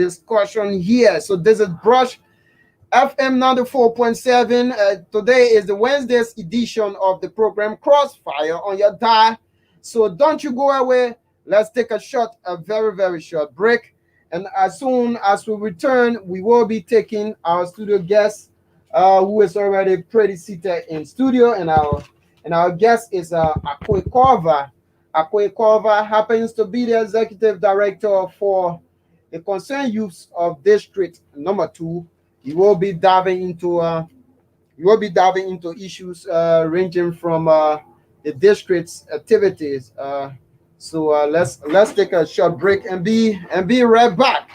discussion here. So this is Brush FM 94.7. Today is the Wednesday's edition of the program Crossfire on your dial. So don't you go away. Let's take a very, very short break. And as soon as we return, we will be taking our studio guest, who is already pretty seated in studio, and our guest is Akwe Korva. Akwe Korva happens to be the executive director for the concerned youth of District Number 2. You will be diving into issues ranging from the district's activities. So let's take a short break and be right back.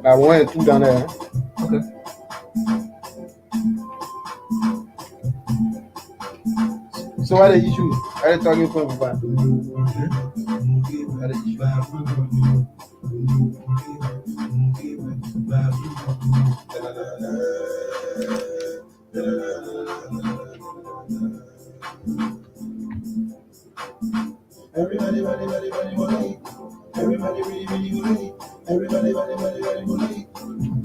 I want two down there. Okay. So what are the issues? What are you talking about? What are the Everybody, everybody, really, really wanna eat. Everybody, wanna eat.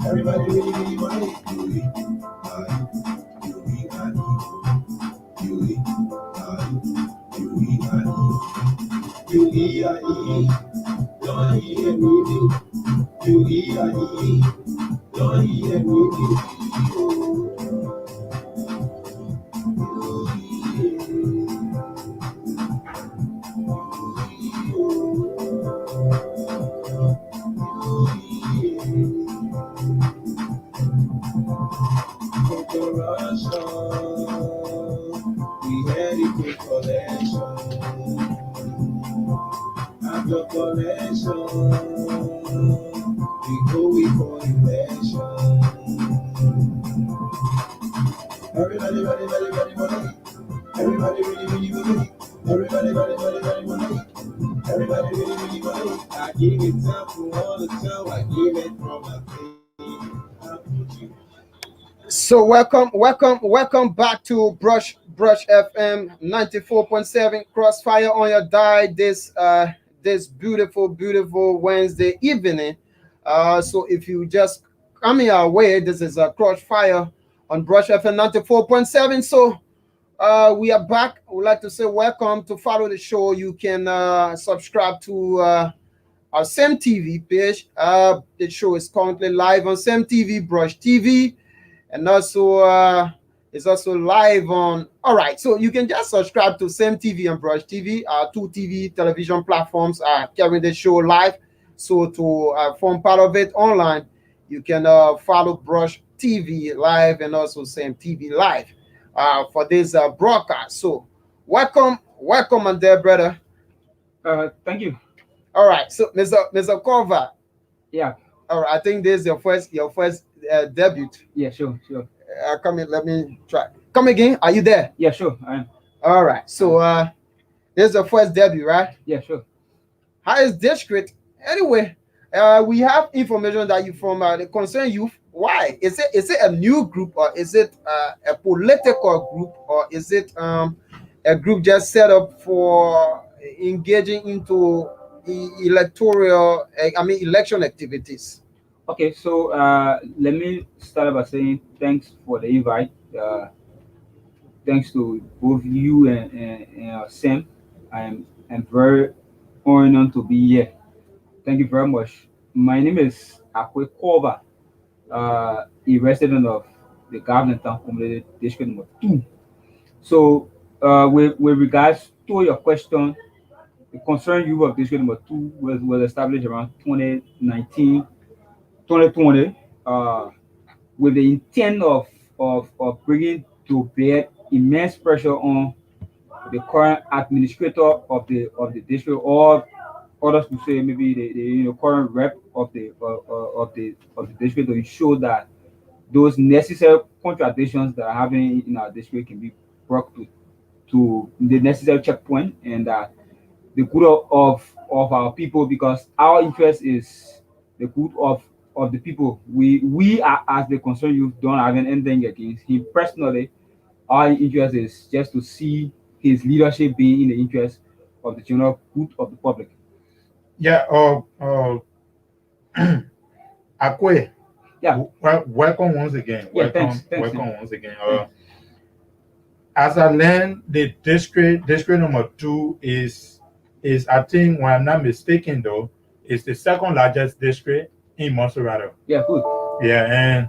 Everybody, really, really wanna eat. So welcome back to Brush FM 94.7 Crossfire on your dial this beautiful Wednesday evening. So if you just coming our way, this is a Crossfire on Brush FM 94.7. So we are back. I would like to say welcome. To follow the show, you can subscribe to our SEM TV page. The show is currently live on SEM TV, Brush TV. And also, it's also live on. All right, so you can just subscribe to SEM TV and Brush TV. Our two TV television platforms are carrying the show live. So to form part of it online, you can follow Brush TV live and also SEM TV live for this broadcast. So welcome on there, brother. Thank you. All right, so Mr. Korva. Yeah. All right, I think this is your first debut. Yeah, sure. Come in, let me try. Come again. Are you there? Yeah, sure. I am. All right. So this is your first debut, right? Yeah, sure. How is district? Anyway, we have information that you from the concerned youth. Why? Is it a new group, or is it a political group, or is it a group just set up for engaging into election activities? Okay, so let me start by saying thanks for the invite. Thanks to both you and Sam. I'm very honored to be here. Thank you very much. My name is Akwe Korva, a resident of the Garden Town Community District Number 2. So, with regards to your question, the concerned youth of District Number 2 was established around 2019. 2020, with the intent of bringing to bear immense pressure on the current administrator of the district, or others to say maybe the current rep of the district, to ensure that those necessary contradictions that are happening in our district can be brought to the necessary checkpoint, and that the good of our people, because our interest is the good of of the people. We are, as the concerned youth, don't have anything against him personally. Our interest is just to see his leadership being in the interest of the general good of the public. Yeah. Akwe, Yeah, welcome once again. yeah. Thanks, thanks, Welcome Tim. once again. Thanks. As I learned, the district number two is I think, when I'm not mistaken though, is the second largest district in Monserrado. Yeah, good. Yeah, and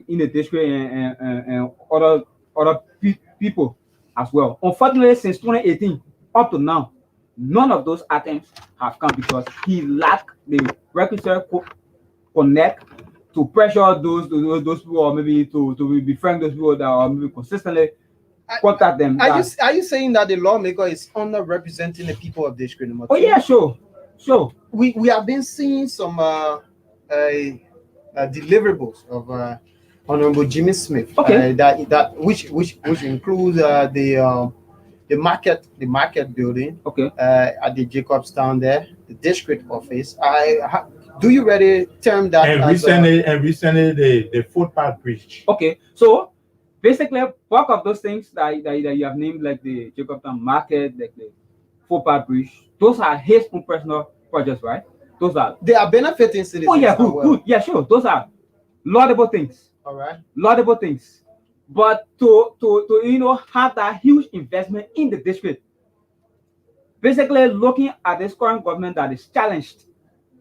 in the district and other people as well. Unfortunately, since 2018 up to now, none of those attempts have come because he lacked the requisite connect to pressure those people, or maybe to befriend those people that are maybe consistently contact them. Are you saying that the lawmaker is underrepresenting the people of district number 2? Oh yeah, sure. We have been seeing some deliverables of Honorable Jimmy Smith. Okay. That which includes the market building. Okay. At the Jacobstown there, the district office. Do you really term that? And recently the footpath bridge. Okay, so basically, bulk of those things that you have named, like the Jacobstown Market, like the footpath bridge, those are his own personal projects, right? They are benefiting citizens. Oh yeah, good. Yeah, sure. Those are laudable things. All right. Laudable things. But to have that huge investment in the district, basically looking at this current government that is challenged,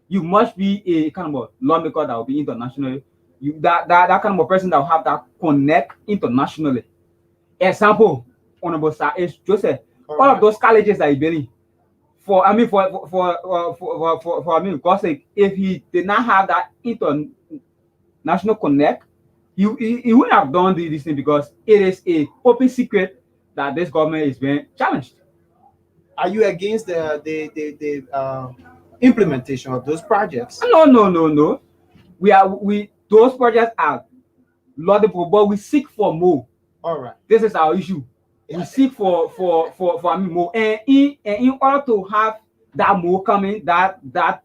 you must be a kind of a lawmaker that will be international. That kind of a person that will have that connect internationally. Example, Honorable Sir H. Joseph, all of those colleges that he building. For God's sake, if he did not have that international connect, he wouldn't have done this thing, because it is a open secret that this government is being challenged. Are you against the implementation of those projects? No. Those projects are laudable, but we seek for more. All right. This is our issue. We seek for more, and in order to have that more coming, that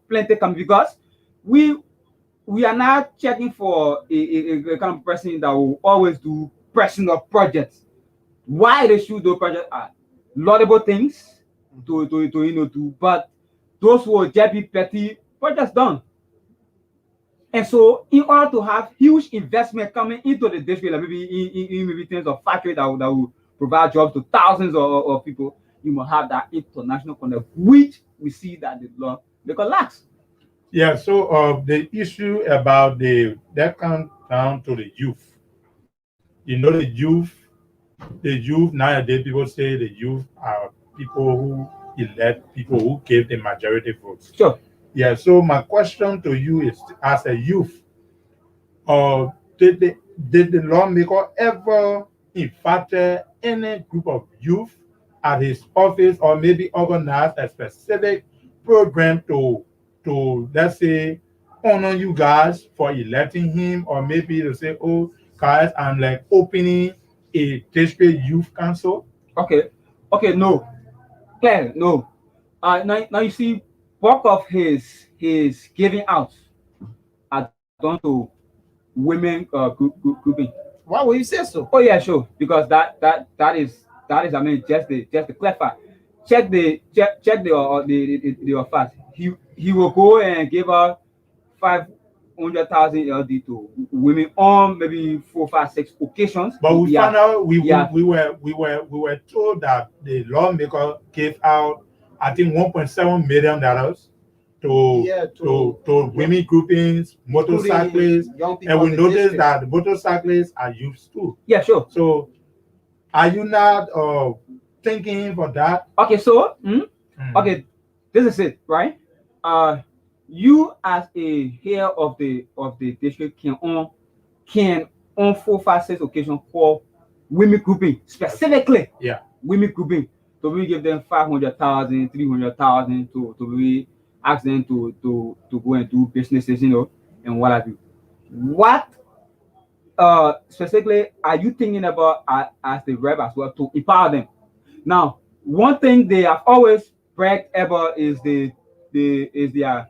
plenty coming, because we are not checking for a kind of person that will always do personal projects. Why they should do projects are laudable things to do, but those will just be petty projects done. And so, in order to have huge investment coming into the district, like maybe terms of factory that will provide jobs to thousands of people, you must have that international connect, which we see that the law lacks. Yeah. So the issue about that comes down to the youth. You know, the youth nowadays, people say the youth are people who elect people who gave the majority votes. Sure. Yeah, so my question to you is, as a youth, did the lawmaker ever invite any group of youth at his office, or maybe organize a specific program to let's say honor you guys for electing him, or maybe to say, oh guys, I'm like opening a district youth council? Okay, no, Claire, no. Now you see, bulk of his giving out are done to women grouping. Why would you say so? Oh yeah, sure. Because that is I mean, just the clear fact. Check the fact. He will go and give out 500,000 LD to women on maybe 4, 5, 6 occasions. But we found out we were told that the lawmaker gave out, I think, $1.7 million to women groupings, motorcyclists, and we noticed that the motorcyclists are youths too. Yeah, sure. So, are you not thinking for that? Okay, so okay, this is it, right? You as a head of the district can on 4, 5, 6 occasions call women grouping specifically. Yeah, women grouping. So we give them 500,000, 300,000 to we ask them to go and do businesses, and what have you. What specifically are you thinking about as the rep as well to empower them? Now, one thing they have always bragged about is their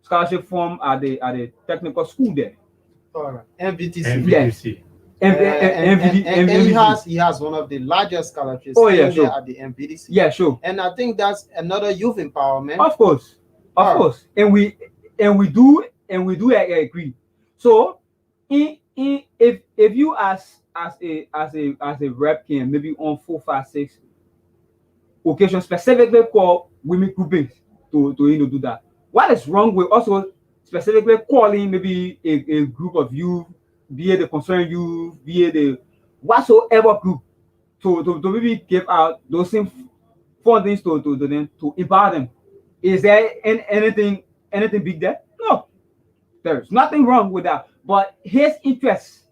scholarship form at the technical school there. All right. MVTC. Yes. And he has one of the largest scholarships sure. there at the MVDC. Yeah, sure. And I think that's another youth empowerment. Of course. And we do agree. So if you as a rep can maybe on 4, 5, 6 occasions specifically call women groupings to do that. What is wrong with also specifically calling maybe a group of youth be it the concerned youth, be it the whatsoever group, to maybe give out those same fundings to them to empower them. Is there anything big there? No, there's nothing wrong with that. But his interest,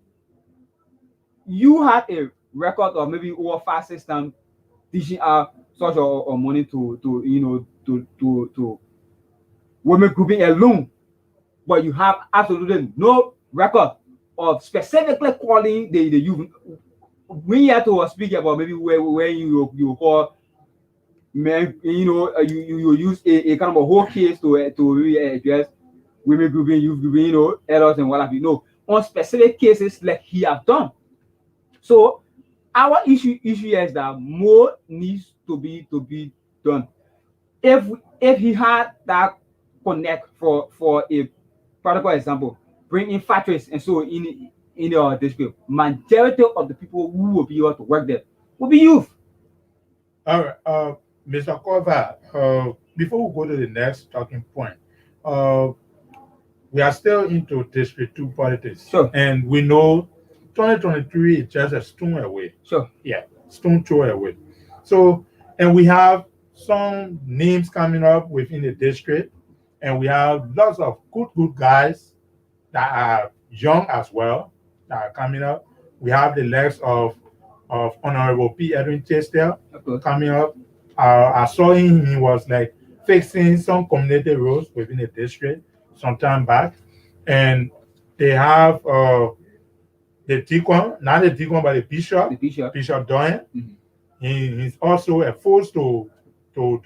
you had a record of maybe over 5-6 times teaching out such or money to women grouping alone, but you have absolutely no record of specifically calling the youth. We had to speak about maybe where you call men, you use a kind of a whole case to really address women grouping, youth grouping, adults and what have you. No, on specific cases like he have done. So our issue is that more needs to be done. If he had that connect for a practical example, bring in factories and so in our district, majority of the people who will be able to work there will be youth. All right, Mr. Cover, before we go to the next talking point, we are still into District 2 politics. Sure. And we know 2023 is just a stone away. Sure. Yeah, stone throw away. So, and we have some names coming up within the district, and we have lots of good guys that are young as well that are coming up. We have the legs of Honorable P. Edwin Chastel coming up. I saw him, he was like fixing some community roads within the district some time back. And they have the deacon, not the deacon, but the bishop, Bishop Doyen. Mm-hmm. He's also a force to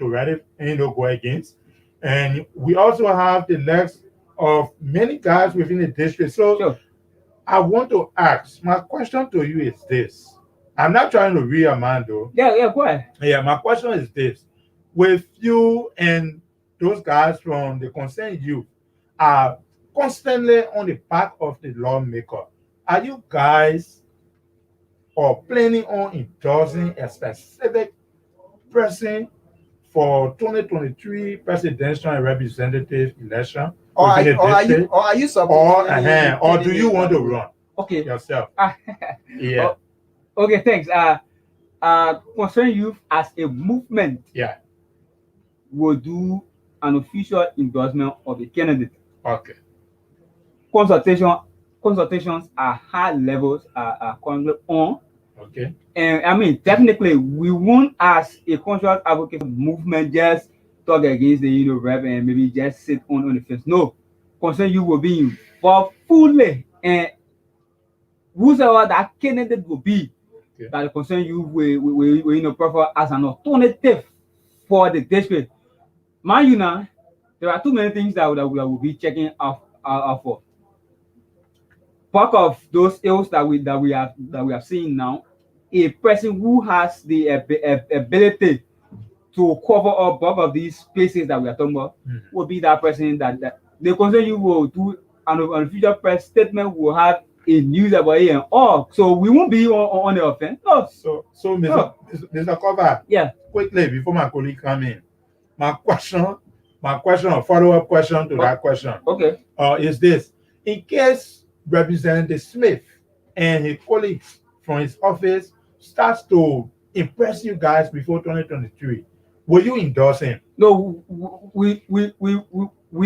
ready, go against. And we also have the legs of many guys within the district. So sure. I want to ask, my question to you is this. I'm not trying to read a man though. Yeah, go ahead. Yeah, my question is this. With you and those guys from the concerned youth are constantly on the back of the lawmaker, are you guys or planning on endorsing a specific person for 2023 presidential and representative election? Or are you supposed or do you want to run okay yourself? Yeah. Okay, thanks. Concerned youth as a movement, yeah, will do an official endorsement of a candidate. Okay. Consultations at high levels are currently on. Okay. And I mean, definitely, we won't, as a conscious advocate movement, just talk against the rep and maybe just sit on the fence. No, concerned you will be involved fully, and whoever that candidate will be, that the concerned you will prefer as an alternative for the district. Mind you, now there are too many things that we will be checking out for. Part of those ills that we have seen now, a person who has the ability to cover up both of these spaces that we are talking about will be that person that the concern you will do an future press statement will have a news about it and all. So we won't be on the offense. No. So Mr. Cover, yeah. Quickly before my colleague come in, my question or follow-up question to that question. Okay. Is this: in case Representative Smith and his colleagues from his office starts to impress you guys before 2023, will you endorse him? No, we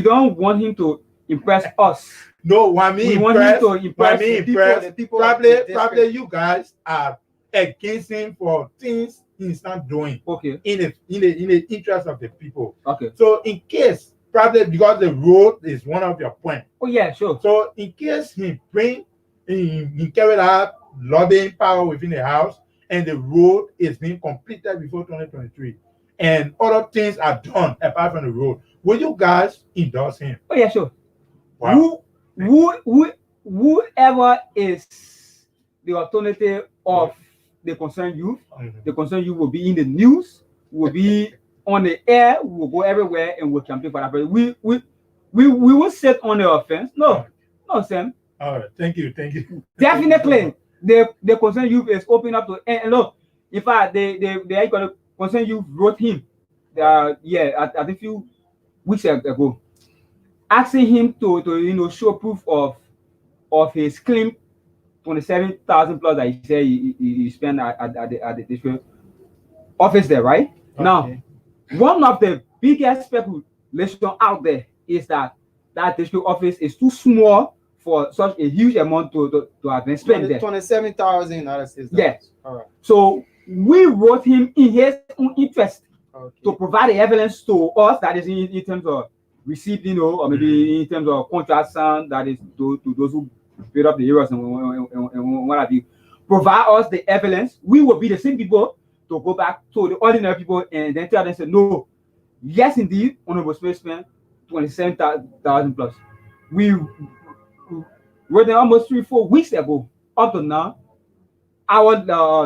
don't want him to impress us. No, I mean, we want him to impress the people. Probably you guys are against him for things he's not doing. Okay. In the interest of the people. Okay. So in case, probably because the road is one of your points. Oh yeah, sure. So in case he carried out lobbying power within the house and the road is being completed before 2023 and other things are done apart from the road, will you guys endorse him? Oh yeah, sure. Wow. Whoever is the alternative of the concerned youth, the concerned youth will be in the news, will be on the air, will go everywhere, and will campaign for that person. We will sit on the offense. No, Sam. All right, thank you. Definitely, the concerned youth is open up to and look. In fact, the concerned youth wrote him. I think a few weeks ago, asking him to show proof of his claim 27,000 plus that he said he spent at the district office there, right? Now, Okay. one of the biggest speculation out there is that district office is too small for such a huge amount to have been spent there. 27,000 United States Yeah. dollars. All right. So we wrote him in his own interest Okay. to provide the evidence to us, that is in terms of receipt, or maybe in terms of contract signed, that is to those who build up the areas and what have you. Provide us the evidence. We will be the same people to go back to the ordinary people and then tell them, say, no, yes, indeed, Honorable Smith spent 27,000 plus. We wrote them almost 3-4 weeks ago. Up to now, our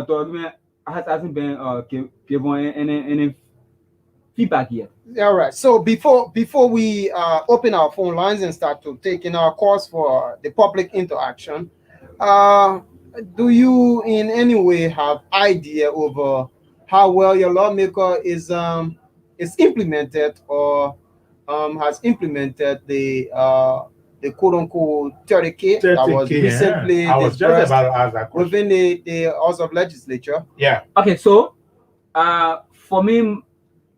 document hasn't been given any feedback yet. All right. So before we open our phone lines and start to taking our calls for the public interaction, do you in any way have idea over how well your lawmaker is implemented or has implemented the quote unquote 30K that was 30K, recently I was just disbursed about to ask that question. within the House of Legislature? Yeah. Okay, so for me,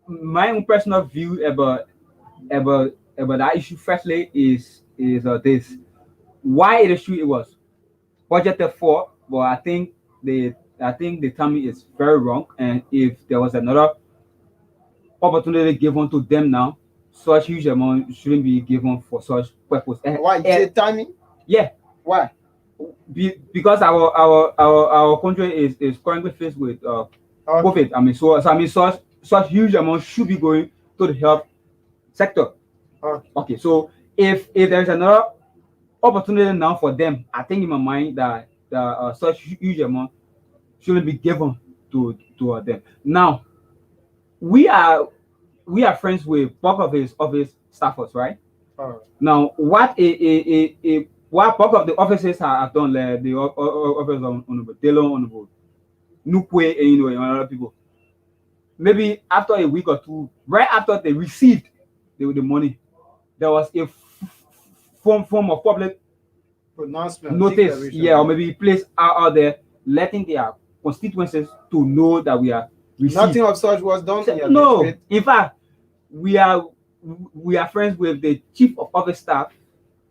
my own personal view about that issue firstly is this: why the issue it was budgeted for, but I think the timing is very wrong, and if there was another opportunity given to them now, such huge amount shouldn't be given for such purpose. Why you say timing? Yeah, Why? because our country is currently faced with COVID. I mean, so such huge amount should be going to the health sector. Okay, so if there's another opportunity now for them, I think in my mind that such huge amount shouldn't be given to them. Now, we are friends with both of his staffers, right? Now, what both of the officers have done, like the office on Delo, on Nukwe, and other people. Maybe after a week or two, right after they received the money, there was a form of public Pronouncement, notice, declaration. or maybe placed out there, letting their constituencies to know that we are received. Nothing of such was done. in your No, district. in fact, we are friends with the chief of office staff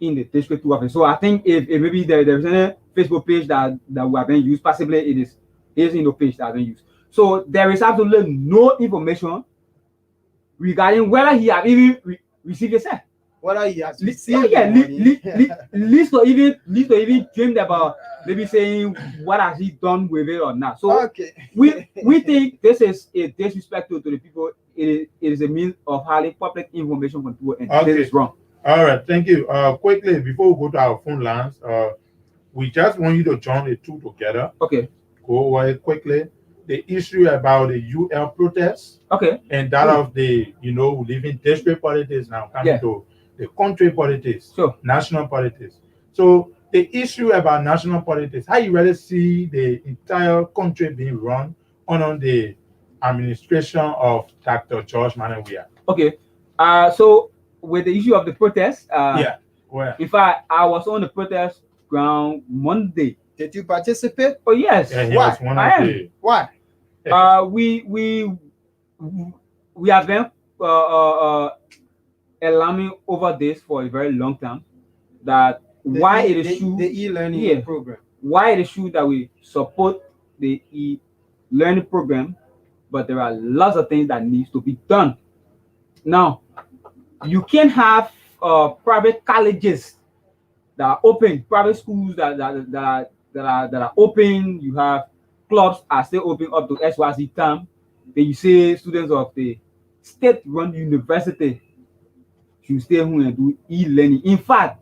in the district 2 office. So I think if maybe there is any Facebook page that we have been used, possibly it is in the page that has been used. So there is absolutely no information regarding whether he have even received a set. Whether he has Least received to even dreamed about maybe saying what has he done with it or not. So okay. we think this is a disrespect to the people. It is a means of hiding public information from people, and this is wrong. All right, thank you. Quickly before we go to our phone lines, we just want you to join the two together. Okay. Go over it quickly. The issue about the UL protests. Okay. And that of the living district politics now coming to the country politics, Sure. national politics. So the issue about national politics, how you really see the entire country being run under the administration of Dr. George Manawia? Okay. So with the issue of the protest, where? in fact, I was on the protest ground Monday. Did you participate? Oh yes. Yeah, he Why? was one I of am. the. Why? We have been alarming over this for a very long time. That why it is true the e-learning program. Why it is true that we support the e-learning program, but there are lots of things that needs to be done. Now, you can't have private colleges that are open, private schools that are open. You have clubs are still open up to SYC time. Then you say students of the state-run university should stay home and do e-learning. In fact,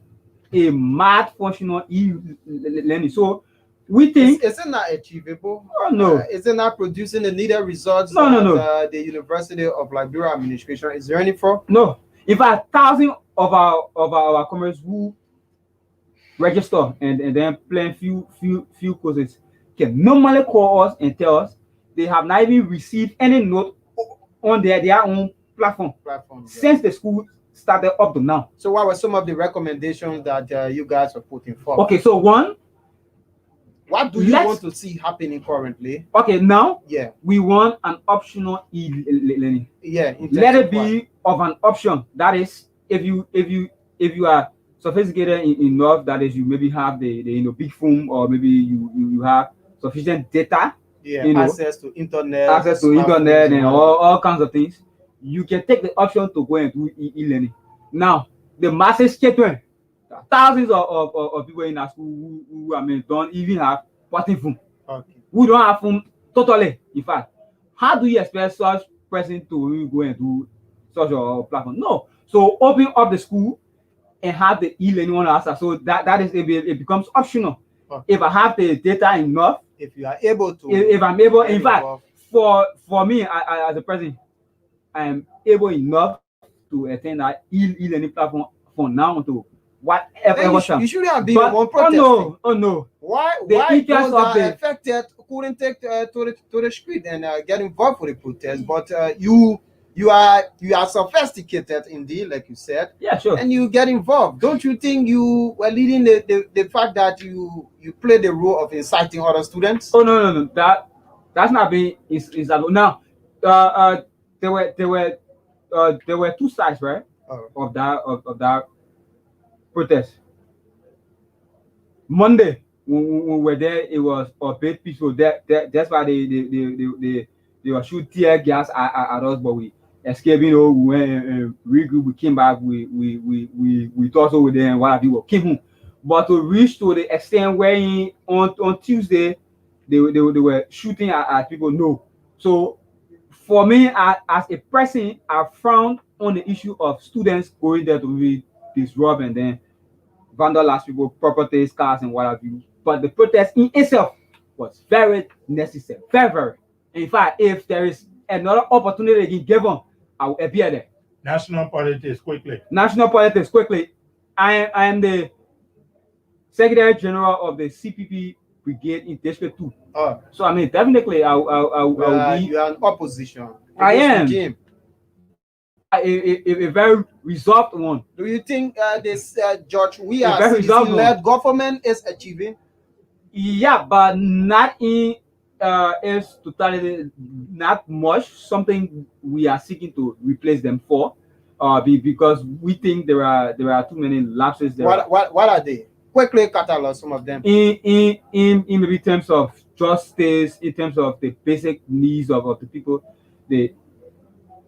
a mad functional e-learning. So we think is it not achievable? Oh, no. Is it not producing the needed results? No. The University of Liberia administration is there any for? No. In fact, thousands of our comrades who register and then plan few courses can normally call us and tell us they have not even received any note on their own platform since the school started up to now. So what were some of the recommendations that you guys are putting forward? Okay, so one, What do you Let's- want to see happening currently? Okay, now Yeah, we want an optional e-learning. yeah. in Let terms it of what? be of an option. That is, if you are sophisticated enough, that is, you maybe have the big phone, or maybe you have sufficient data, Yeah, you know, access to internet, access to smartphones internet and all all kinds of things. You can take the option to go and do e-learning. Now, the masses children, thousands of people in our school who I mean don't even have porting phone. that. Okay. Who don't have phone totally. In fact, how do you expect such person to really go and do such a platform? No. So open up the school and have the e-learning on us. So that is it becomes optional. Okay. If I have the data enough, If you are able to, if I'm able, get in fact, involved. for me as a person, I am able enough to attend that e-learning platform from now to whatever then you, time. you shouldn't have been But one oh protesting. no, Why the those interest of that the- affected couldn't take to the street and get involved with the protest? But you are sophisticated indeed, like you said, yeah, sure. and you get involved. Don't you think you were leading the fact that you play the role of inciting other students? Oh no, that's not being is now. There were two sides, right, Oh, of that protest. Monday when we were there, it was a bit peaceful. That's why they were shoot tear gas at us, but we escaped. You know, we went and regroup. We came back. We talked with them and what have you. Came home, but to reach to the extent where on Tuesday they were shooting at people. No, so for me as a person, I frown on the issue of students going there to be disrupt and then vandalize people, properties, cars, and what have you. But the protest in itself was very necessary, very. In fact, if there is another opportunity again given, I will appear there. National politics quickly. National politics, quickly. I am the Secretary General of the CPP Brigade in District 2. oh, So, I mean, definitely, I will be you are in opposition. I against am. regime. a very resolved one. Do you think this George Weah very resolved citizen-led government is achieving? Yeah, but not in its totality, not much. Something we are seeking to replace them for, because we think there are too many lapses there. What are they? Quickly catalog some of them. In maybe terms of justice, in terms of the basic needs of the people, the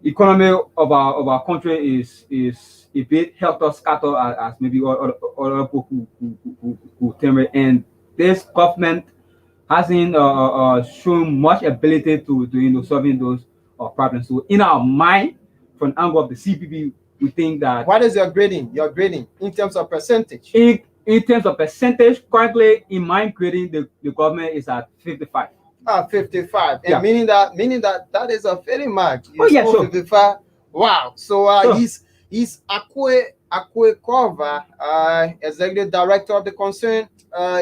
economy of our country is a bit helter scatter as maybe other people who tell me. And this government hasn't shown much ability to solving those problems. So in our mind, from the angle of the CPP, we think that What is your grading? Your grading in terms of percentage? in terms of percentage, currently in my grading, the government is at 55. 55. And Yeah. meaning that is a failing mark. You Oh, yeah, scored sure. 55. Wow. So Sure. he's Akwe Korva, executive director of the concerned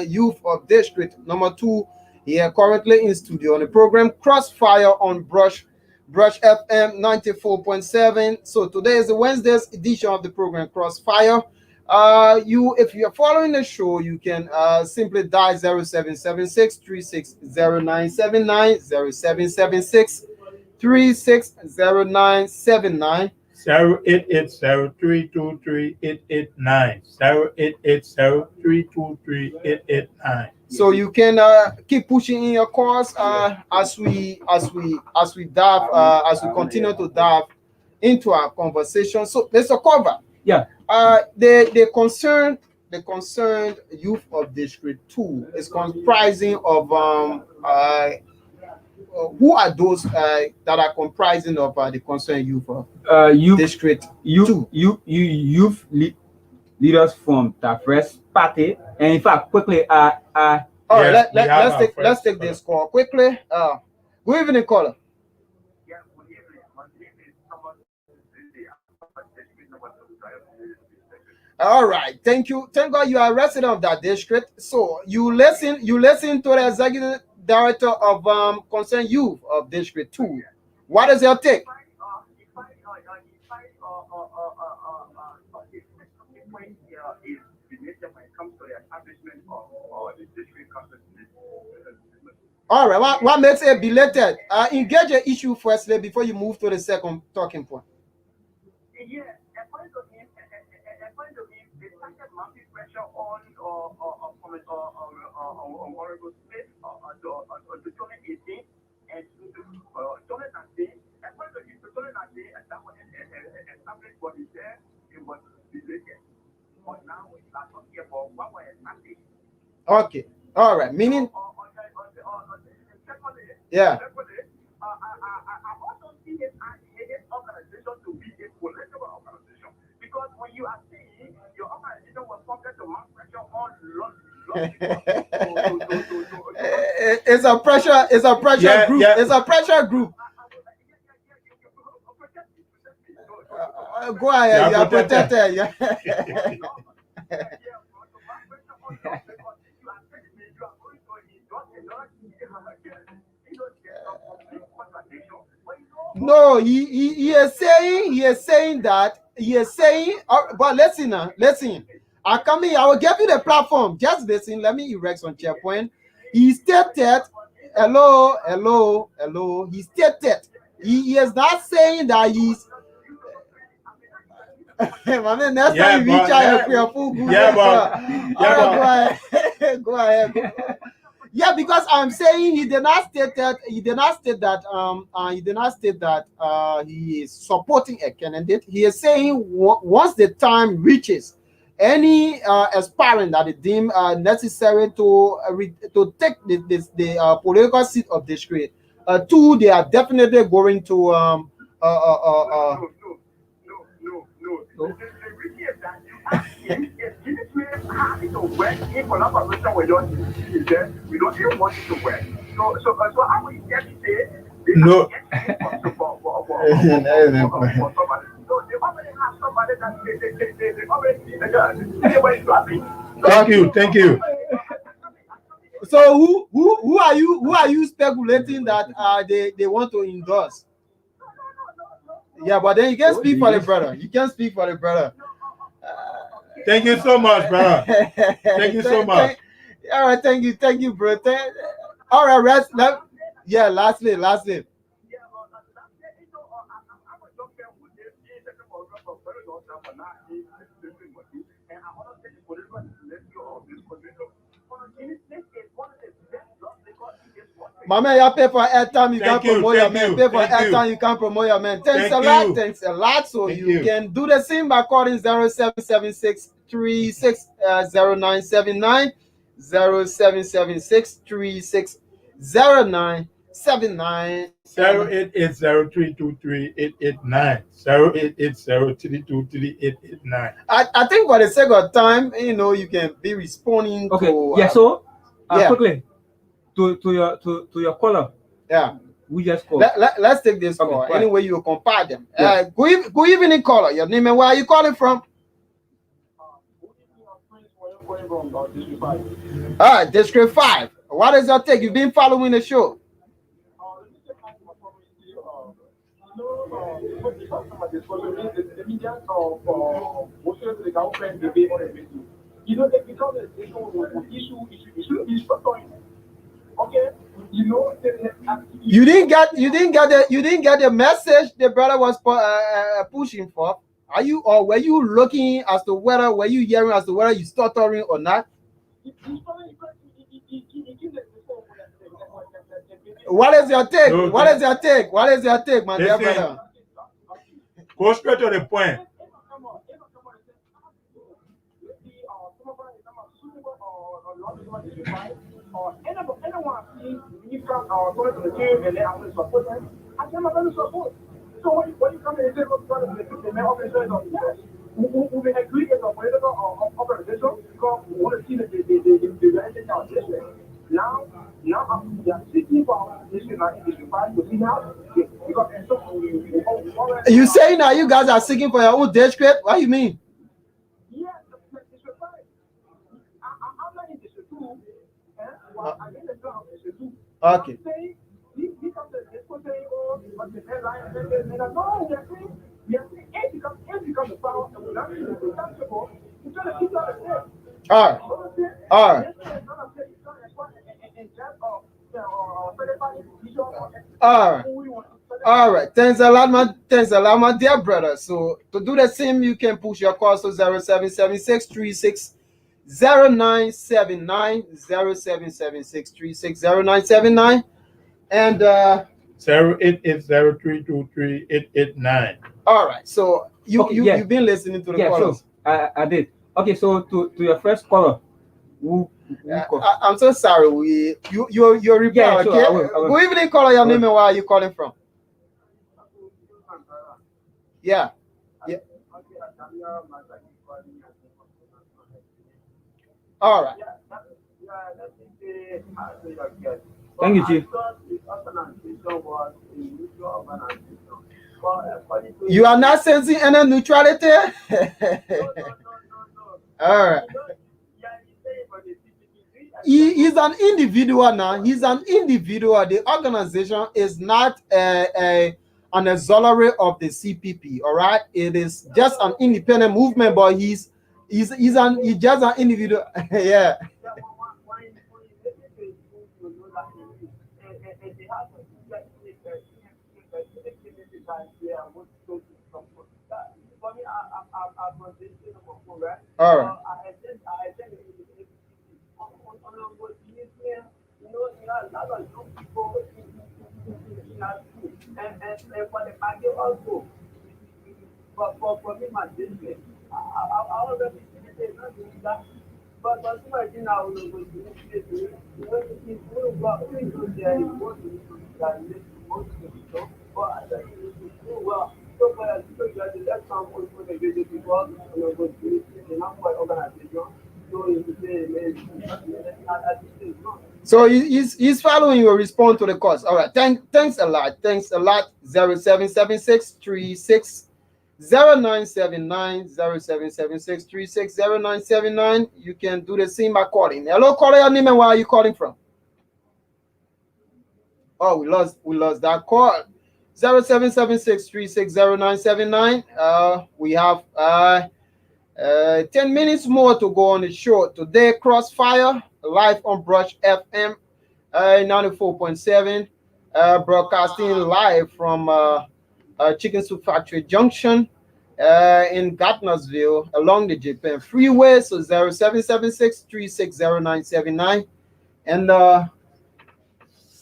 youth of District Number 2. Here currently in studio on the program Crossfire on Brush FM 94.7. So today is the Wednesday's edition of the program Crossfire. If you're following the show, you can simply dial 0776 360979, 0776 360979. 0880323889. 0880323889. So you can keep pushing in your calls as we dive as we continue to dive into our conversation. So there's a cover. Yeah. The concerned youth of District 2 is comprising of who are those that are comprising of the concerned youth of District 2? Youth leaders from diverse party, and in fact, quickly, All right, Yes, we have our let's take first this call quickly. Good evening, caller. Yeah, good evening. My name is Thomas Zizi. I'm from district number 2. All right, thank you. Thank God you are a resident of that district. So you listen to the executive director of concerned youth of District 2. What is your take? belated when it comes to the establishment of the district council. All right. What makes it belated? Engage the issue firstly before you move to the second talking point. Yeah, according to him, they started mounting pressure on Honorable Smith on 2018 and Jonathan Day. According to him, Jonathan Day established what he said, it was belated. But now we are talking about what was established. Okay. All right. Meaning. Yeah. I also see his organization to be a political organization because when you are saying your organization was subject to mass pressure on it's a pressure group. Yeah. It's a pressure group. Go ahead. You are protected. Yeah. No, he is saying that but listen now, listen. I come here, I will give you the platform. Just listen, let me erect on SharePoint. He stated, hello. He stated, he is not saying that he's my man, next time you reach out your full Google. Go ahead. Yeah, because I'm saying he did not state that he is supporting a candidate. He is saying once the time reaches any aspirant that is deemed necessary to take the political seat of district, they are definitely going to No. The reason is that you ask him if this man happy to work in collaboration with your team, we don't even want you to work. So how will you get to say No. for somebody? So they already have somebody that they already happy. Thank you. So who are you speculating that they want to endorse? Yeah, but then you can't speak for the brother. You can't speak for the brother. Thank you so much, brother. Thank you so much. All right, thank you, bro. All right, lastly. My man, you pay for airtime, you can't promote your man. Pay for airtime, you can't promote your man. Thanks a lot. So you can do the same by calling 0776 360979, 0776 360979, 0880323889, 0880323889. I think for the sake of time, you can be responding. Okay. To, quickly to your caller. Yeah. We just call. Let's take this call. Okay, Anyway, you compare them. Yeah. Good evening, caller. Your name and where are you calling from? District 5. What is your take? You've been following the show. Okay, you didn't get the message the brother was pushing for. Were you looking as to whether you hearing as to whether you stuttering or not? What is your take? No, What is your take, my dear brother? Go straight to the point. Anyone see from going to the team and then I'm going to support them, I am not going to support. So when you come in and say, look, the main organization, yes, we agree as a political organization because we want to see the reality of this way. Now we are seeking for this united to see now because you saying that you guys are seeking for your own district? What do you mean? Yeah, district 5. I'm not in district 2. Okay. All right. All right. All right. All right. Thanks a lot, my dear brother. So to do the same, you can push your call to 0776360979, 0776360979, and 0880323889. all right. So Okay, yeah. you've been listening to the Yeah, callers. so I did. Okay, so to your first caller, who call? I'm so sorry. You're reply. Yeah, sure, Okay. I will. Good evening, caller. Your I will. name and where are you calling from? Yeah. Yeah. All right. Thank you, Chief. You are not sensing any neutrality? All right. He's an individual now. He's an individual. The organization is not an auxiliary of the CPP. All right. It is just an independent movement, but he's just an individual. Yeah. All right. So he's following your response to the cause. All right. Thanks a lot. 0776360979, 0776360979. You can do the same by calling. Hello, caller, your name and where are you calling from? Oh, we lost that call. 0776360979. We have 10 minutes more to go on the show today. Crossfire live on Brush FM 94.7, broadcasting live from Chicken Soup Factory Junction in Gardnersville along the Japan Freeway. So 0776360979 and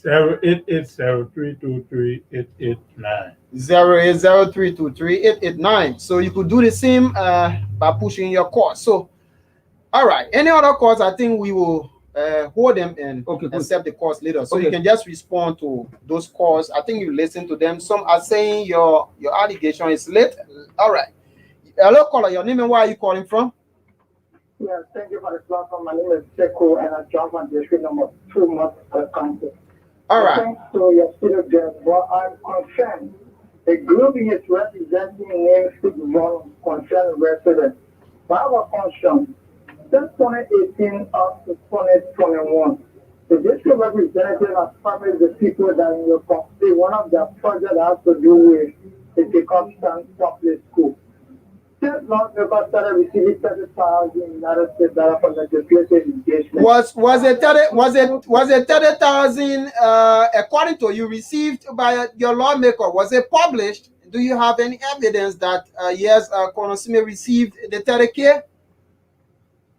0880323889. 0803238889. So you could do the same by pushing your call. So, all right. Any other calls? I think we will hold them and accept the calls later. So you can just respond to those calls. I think you listen to them. Some are saying your allegation is late. All right. Hello, caller. Your name and where are you calling from? Yes, thank you for the platform. My name is Seko, and I drive on district number 2 months county. All right. Thanks to your studio guest, but I'm concerned. The group is representing names to concerned residents. But I have a question. Since 2018 up to 2021, the district representative has promised the people that in your country, one of their projects has to do with the Jacobstown Public School. Since lawmakers started receiving $30,000 for legislative engagement. Was it 30,000 according to you received by your lawmaker? Was it published? Do you have any evidence that yes, Konosime received the 30K?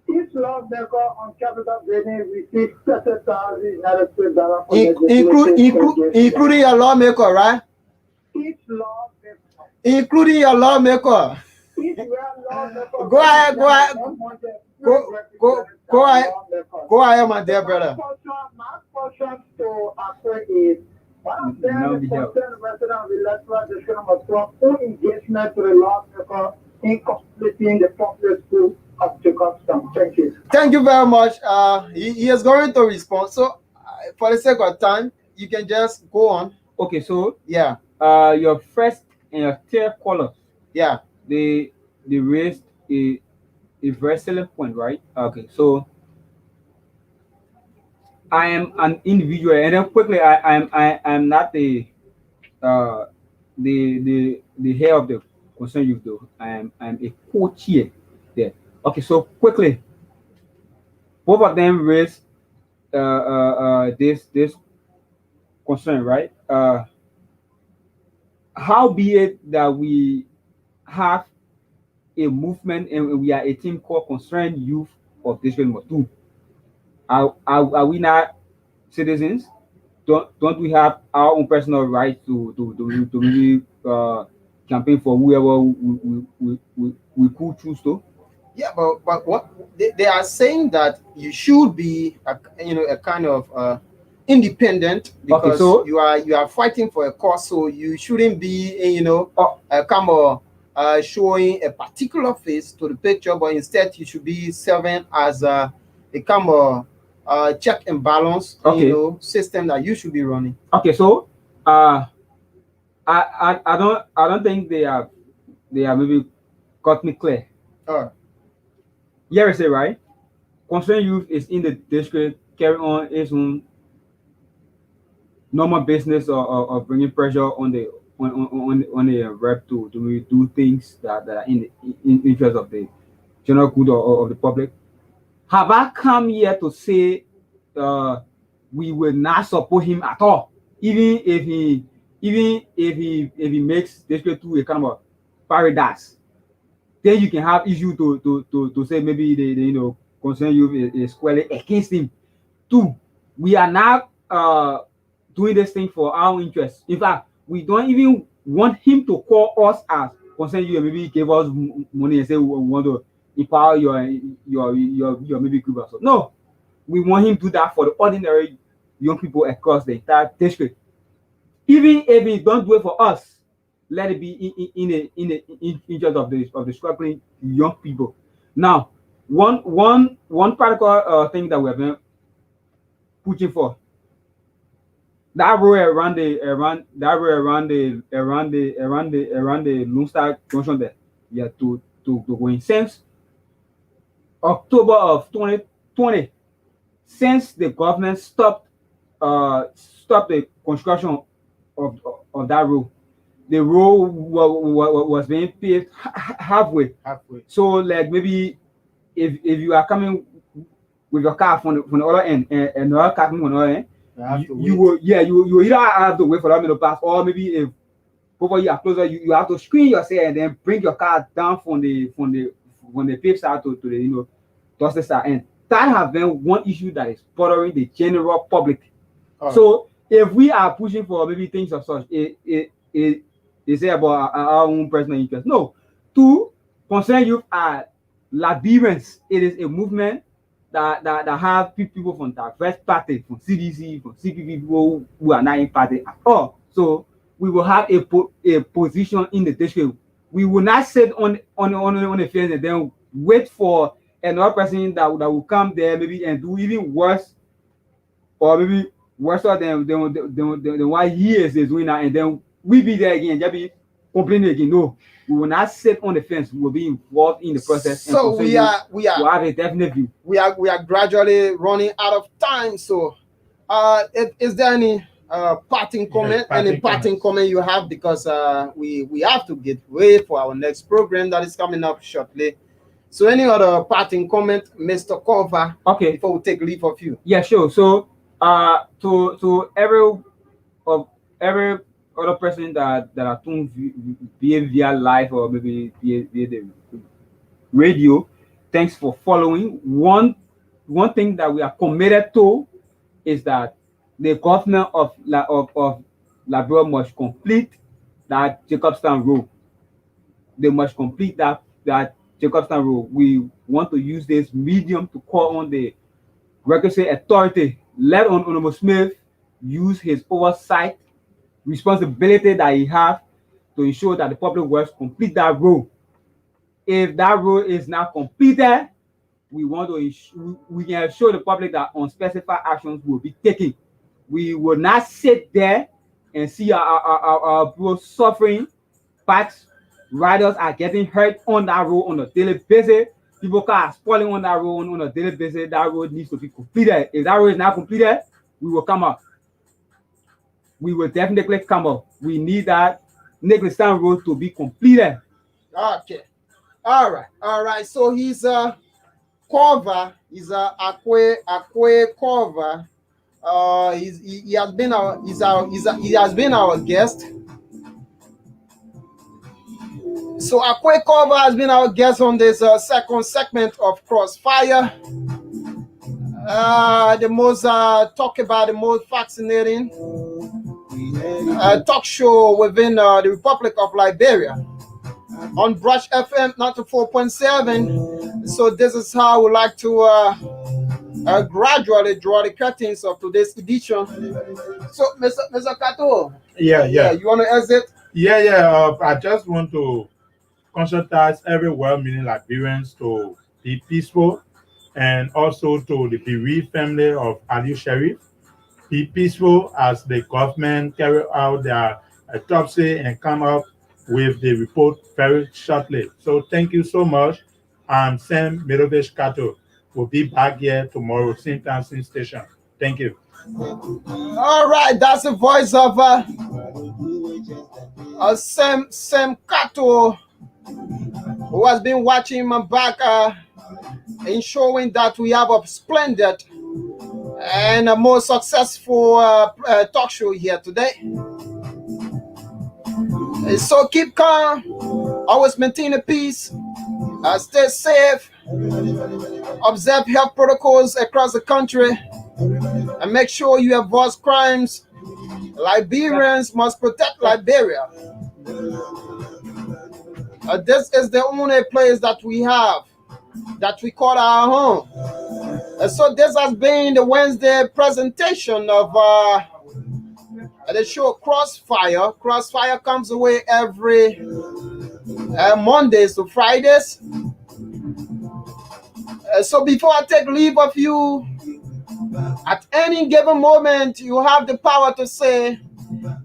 Each lawmaker on capital building received $30,000 including your lawmaker, right? Each lawmaker. Including your lawmaker. Go ahead, my dear brother. My question to Akwe is, one of them is concerned resident of the electoral district number 12, who engagement to the lawmaker in completing the public school of Jacobstown. Thank you. Thank you very much. He is going to respond. So, for the sake of time, you can just go on. Okay, so yeah, your first and your third caller. Yeah. They raised a very salient point, right? Okay, so I am an individual, and then quickly I'm not the head of the concern youth though. I'm a co-chair there. Okay, so quickly, both of them raised this concern, right? How be it that we have a movement and we are a team called Concerned Youth of District Number 2? Are we not citizens? Don't we have our own personal right to really campaign for whoever we could choose to? Yeah, but what they are saying that you should be a kind of independent, because so you are fighting for a cause, so you shouldn't be kind of showing a particular face to the picture, but instead you should be serving as a kind of check and balance system that you should be running. Okay, so I don't think they are maybe got me clear. Yeah, say right. Concerned Youth is in the district, carry on its own normal business of bringing pressure on the rep to really do things that are in interest of the general good of the public. Have I come here to say we will not support him at all, even if he makes district 2 a kind of paradise? Then you can have issue to say maybe the Concerned Youth is squarely against him. 2, we are not doing this thing for our interest. In fact, we don't even want him to call us as Concerned Youth and maybe give us money and say we want to empower your maybe group or so. No, we want him to do that for the ordinary young people across the entire district. Even if he don't do it for us, let it be in the interest of the struggling young people. Now, one particular thing that we have been pushing for, that road around the Lone Star Junction there, yeah, to go in since October of 2020, since the government stopped the construction of that road. The road was being paved halfway. So like maybe if you are coming with your car from the other end and another car coming from the other end, you will either have to wait for them to pass, or maybe if both of you are closer, you have to screen yourself and then bring your car down from the paved side to the dusty side. And that has been one issue that is bothering the general public. So if we are pushing for maybe things of such, they say about our own personal interest. No, 2, Concerned Youth are Liberians. It is a movement that have people from diverse parties, from CDC, from CPP, people who are not in party at all. So we will have a position in the district. We will not sit on the fence and then wait for another person that will come there maybe and do even worse, or maybe worse than what he is doing now, and then we be there again, just be complaining again. No, we will not sit on the fence. We will be involved in the process. So we have a definite view. We are gradually running out of time. So, is there any parting comment? Comment you have, because we have to get ready for our next program that is coming up shortly. So, any other parting comment, Mr. Cover? Okay, before we take leave of you. Yeah, sure. So, to every other person that are tuned via live or maybe via the radio, thanks for following. One thing that we are committed to is that the government of Liberia must complete that Jacobstown Road. They must complete that Jacobstown Road. We want to use this medium to call on the regulatory authority. Let Honorable Smith use his oversight responsibility that he has to ensure that the public works complete that road. If that road is not completed, we want to we can assure the public that unspecified actions will be taken. We will not sit there and see our people suffering. Bikes riders are getting hurt on that road on a daily basis. People are spoiling on that road on a daily basis. That road needs to be completed. If that road is not completed, we will come up. We will definitely come up. We need that Nicholstown Road to be completed. Okay. All right. So he's Corva is a Akwe Corva. He has been he has been our guest. So Akwe Corva has been our guest on this second segment of Crossfire. The most talk about the most fascinating talk show within the Republic of Liberia on Brush FM 94.7. So this is how we like to gradually draw the curtains of today's edition. So, Mr. Kato, Yeah. you want to exit? Yeah. I just want to conscientize every well-meaning Liberians to be peaceful, and also to the bereaved family of Ali Sharif. Be peaceful as the government carry out their autopsy and come up with the report very shortly. So thank you so much. I'm Sam Mirovic Kato. We'll be back here tomorrow, same time, same station. Thank you. All right, that's the voice of Sam Kato, who has been watching my back, ensuring that we have a splendid and a more successful talk show here today. So keep calm, always maintain the peace, stay safe, observe health protocols across the country, and make sure you avoid crimes. Liberians must protect Liberia. This is the only place that we have that we call our home. So this has been the Wednesday presentation of the show Crossfire. Crossfire comes away every Mondays to Fridays. So before I take leave of you, at any given moment, you have the power to say,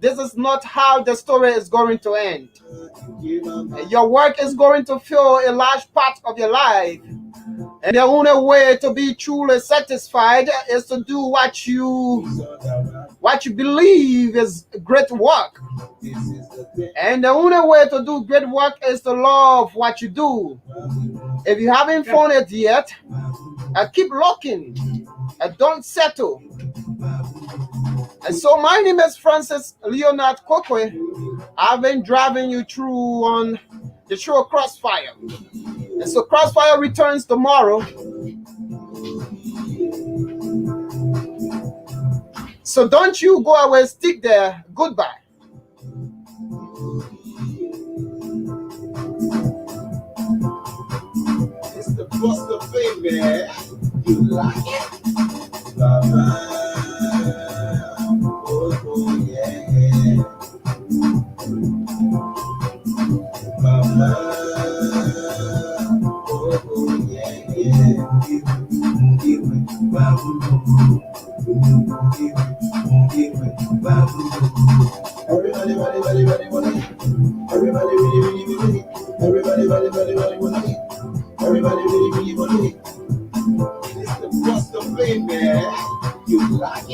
this is not how the story is going to end. Your work is going to fill a large part of your life. And the only way to be truly satisfied is to do what you believe is great work. And the only way to do great work is to love what you do. If you haven't found it yet, keep looking and don't settle. And so my name is Francis Leonard Kokwe. I've been driving you through on the show Crossfire. And so Crossfire returns tomorrow. So don't you go away, stick there. Goodbye. It's the Buster baby. You like it? Baba. Oh yeah. Baba. Oh yeah. Everybody wanna eat. Everybody really wanna eat. Everybody wanna eat. Everybody really wanna eat. It's the Buster baby. You like it?